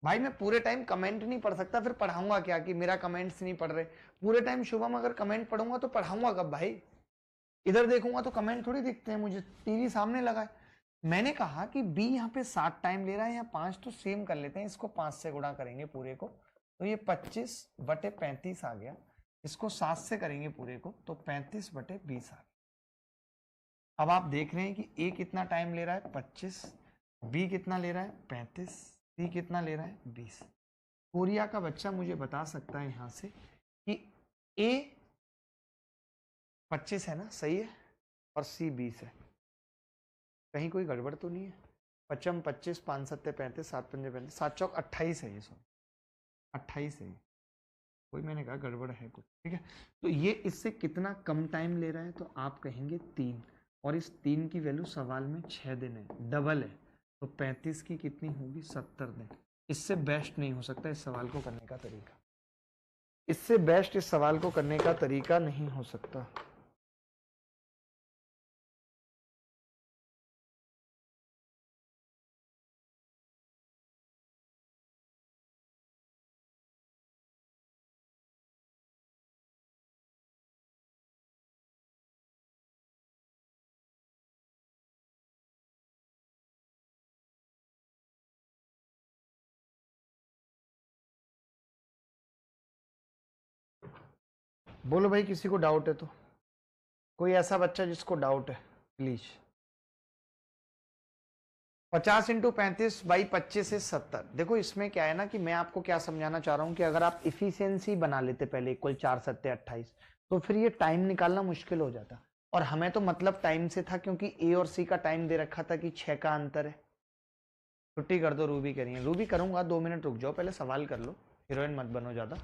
भाई मैं पूरे टाइम कमेंट नहीं पढ़ सकता, फिर पढ़ाऊंगा क्या कि मेरा कमेंट्स नहीं पढ़ रहे। पूरे टाइम शुभम अगर कमेंट पढ़ूंगा तो पढ़ाऊंगा कब भाई? इधर देखूंगा तो कमेंट थोड़ी दिखते हैं, मुझे टीवी सामने लगा है। मैंने कहा कि बी यहाँ पे 7 टाइम ले रहा है या 5, तो सेम कर लेते हैं, इसको 5 से गुणा करेंगे पूरे को, तो ये 25/35 आ गया। इसको 7 से करेंगे पूरे को, तो 35/20 आ गया। अब आप देख रहे हैं कि ए कितना टाइम ले रहा है 25, बी कितना ले रहा है 35, सी कितना ले रहा है 20। कोरिया का बच्चा मुझे बता सकता है यहाँ से कि ए 25 है ना, सही है, और सी 20 है, कहीं कोई गड़बड़ तो नहीं है? 5 25, 5 7 35, 7 5 35, 7 चौक 28 है, ये सॉरी 28 है, कोई मैंने कहा गड़बड़ है कुछ, ठीक है। तो ये इससे कितना कम टाइम ले रहा है, तो आप कहेंगे 3, और इस 3 की वैल्यू सवाल में 6 दिन है, डबल है, तो 35 की कितनी होगी 70 दिन। इससे बेस्ट नहीं हो सकता इस सवाल को करने का तरीका, इससे बेस्ट इस सवाल को करने का तरीका नहीं हो सकता। बोलो भाई, किसी को डाउट है तो, कोई ऐसा बच्चा जिसको डाउट है प्लीज। 50 × 35/25 से 70। देखो इसमें क्या है ना, कि मैं आपको क्या समझाना चाह रहा हूं कि अगर आप इफिशियंसी बना लेते पहले इक्वल 4 7 28, तो फिर ये टाइम निकालना मुश्किल हो जाता, और हमें तो मतलब टाइम से था, क्योंकि ए और सी का टाइम दे रखा था कि 6 का अंतर है। छुट्टी कर दो, रूबी कह रही है। रूबी करूंगा, 2 मिनट रुक जाओ, पहले सवाल कर लो, हीरोइन मत बनो ज्यादा।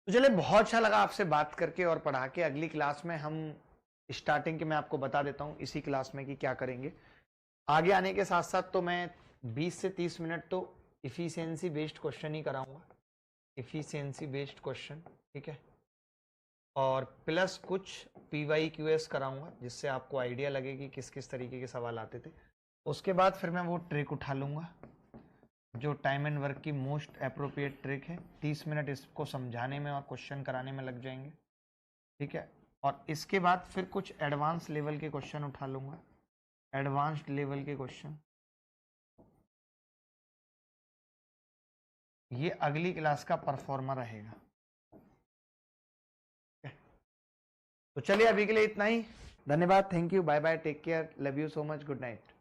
तो चले, बहुत अच्छा लगा आपसे बात करके और पढ़ा के। अगली क्लास में हम स्टार्टिंग के मैं आपको बता देता हूँ इसी क्लास में कि क्या करेंगे। आगे आने के साथ साथ तो मैं 20 से 30 मिनट तो इफिशियंसी बेस्ड क्वेश्चन ही कराऊंगा, इफिशियंसी बेस्ड क्वेश्चन, ठीक है, और प्लस कुछ PYQS कराऊंगा, जिससे आपको आइडिया लगे कि किस किस तरीके के सवाल आते थे। उसके बाद फिर मैं वो ट्रिक उठा लूंगा जो टाइम एंड वर्क की मोस्ट अप्रोप्रिएट ट्रिक है। 30 मिनट इसको समझाने में और क्वेश्चन कराने में लग जाएंगे, ठीक है। और इसके बाद फिर कुछ एडवांस लेवल के क्वेश्चन उठा लूंगा, एडवांस्ड लेवल के क्वेश्चन, ये अगली क्लास का परफॉर्मर रहेगा। तो चलिए अभी के लिए इतना ही, धन्यवाद, thank you, bye bye, take care, love you so much, good night.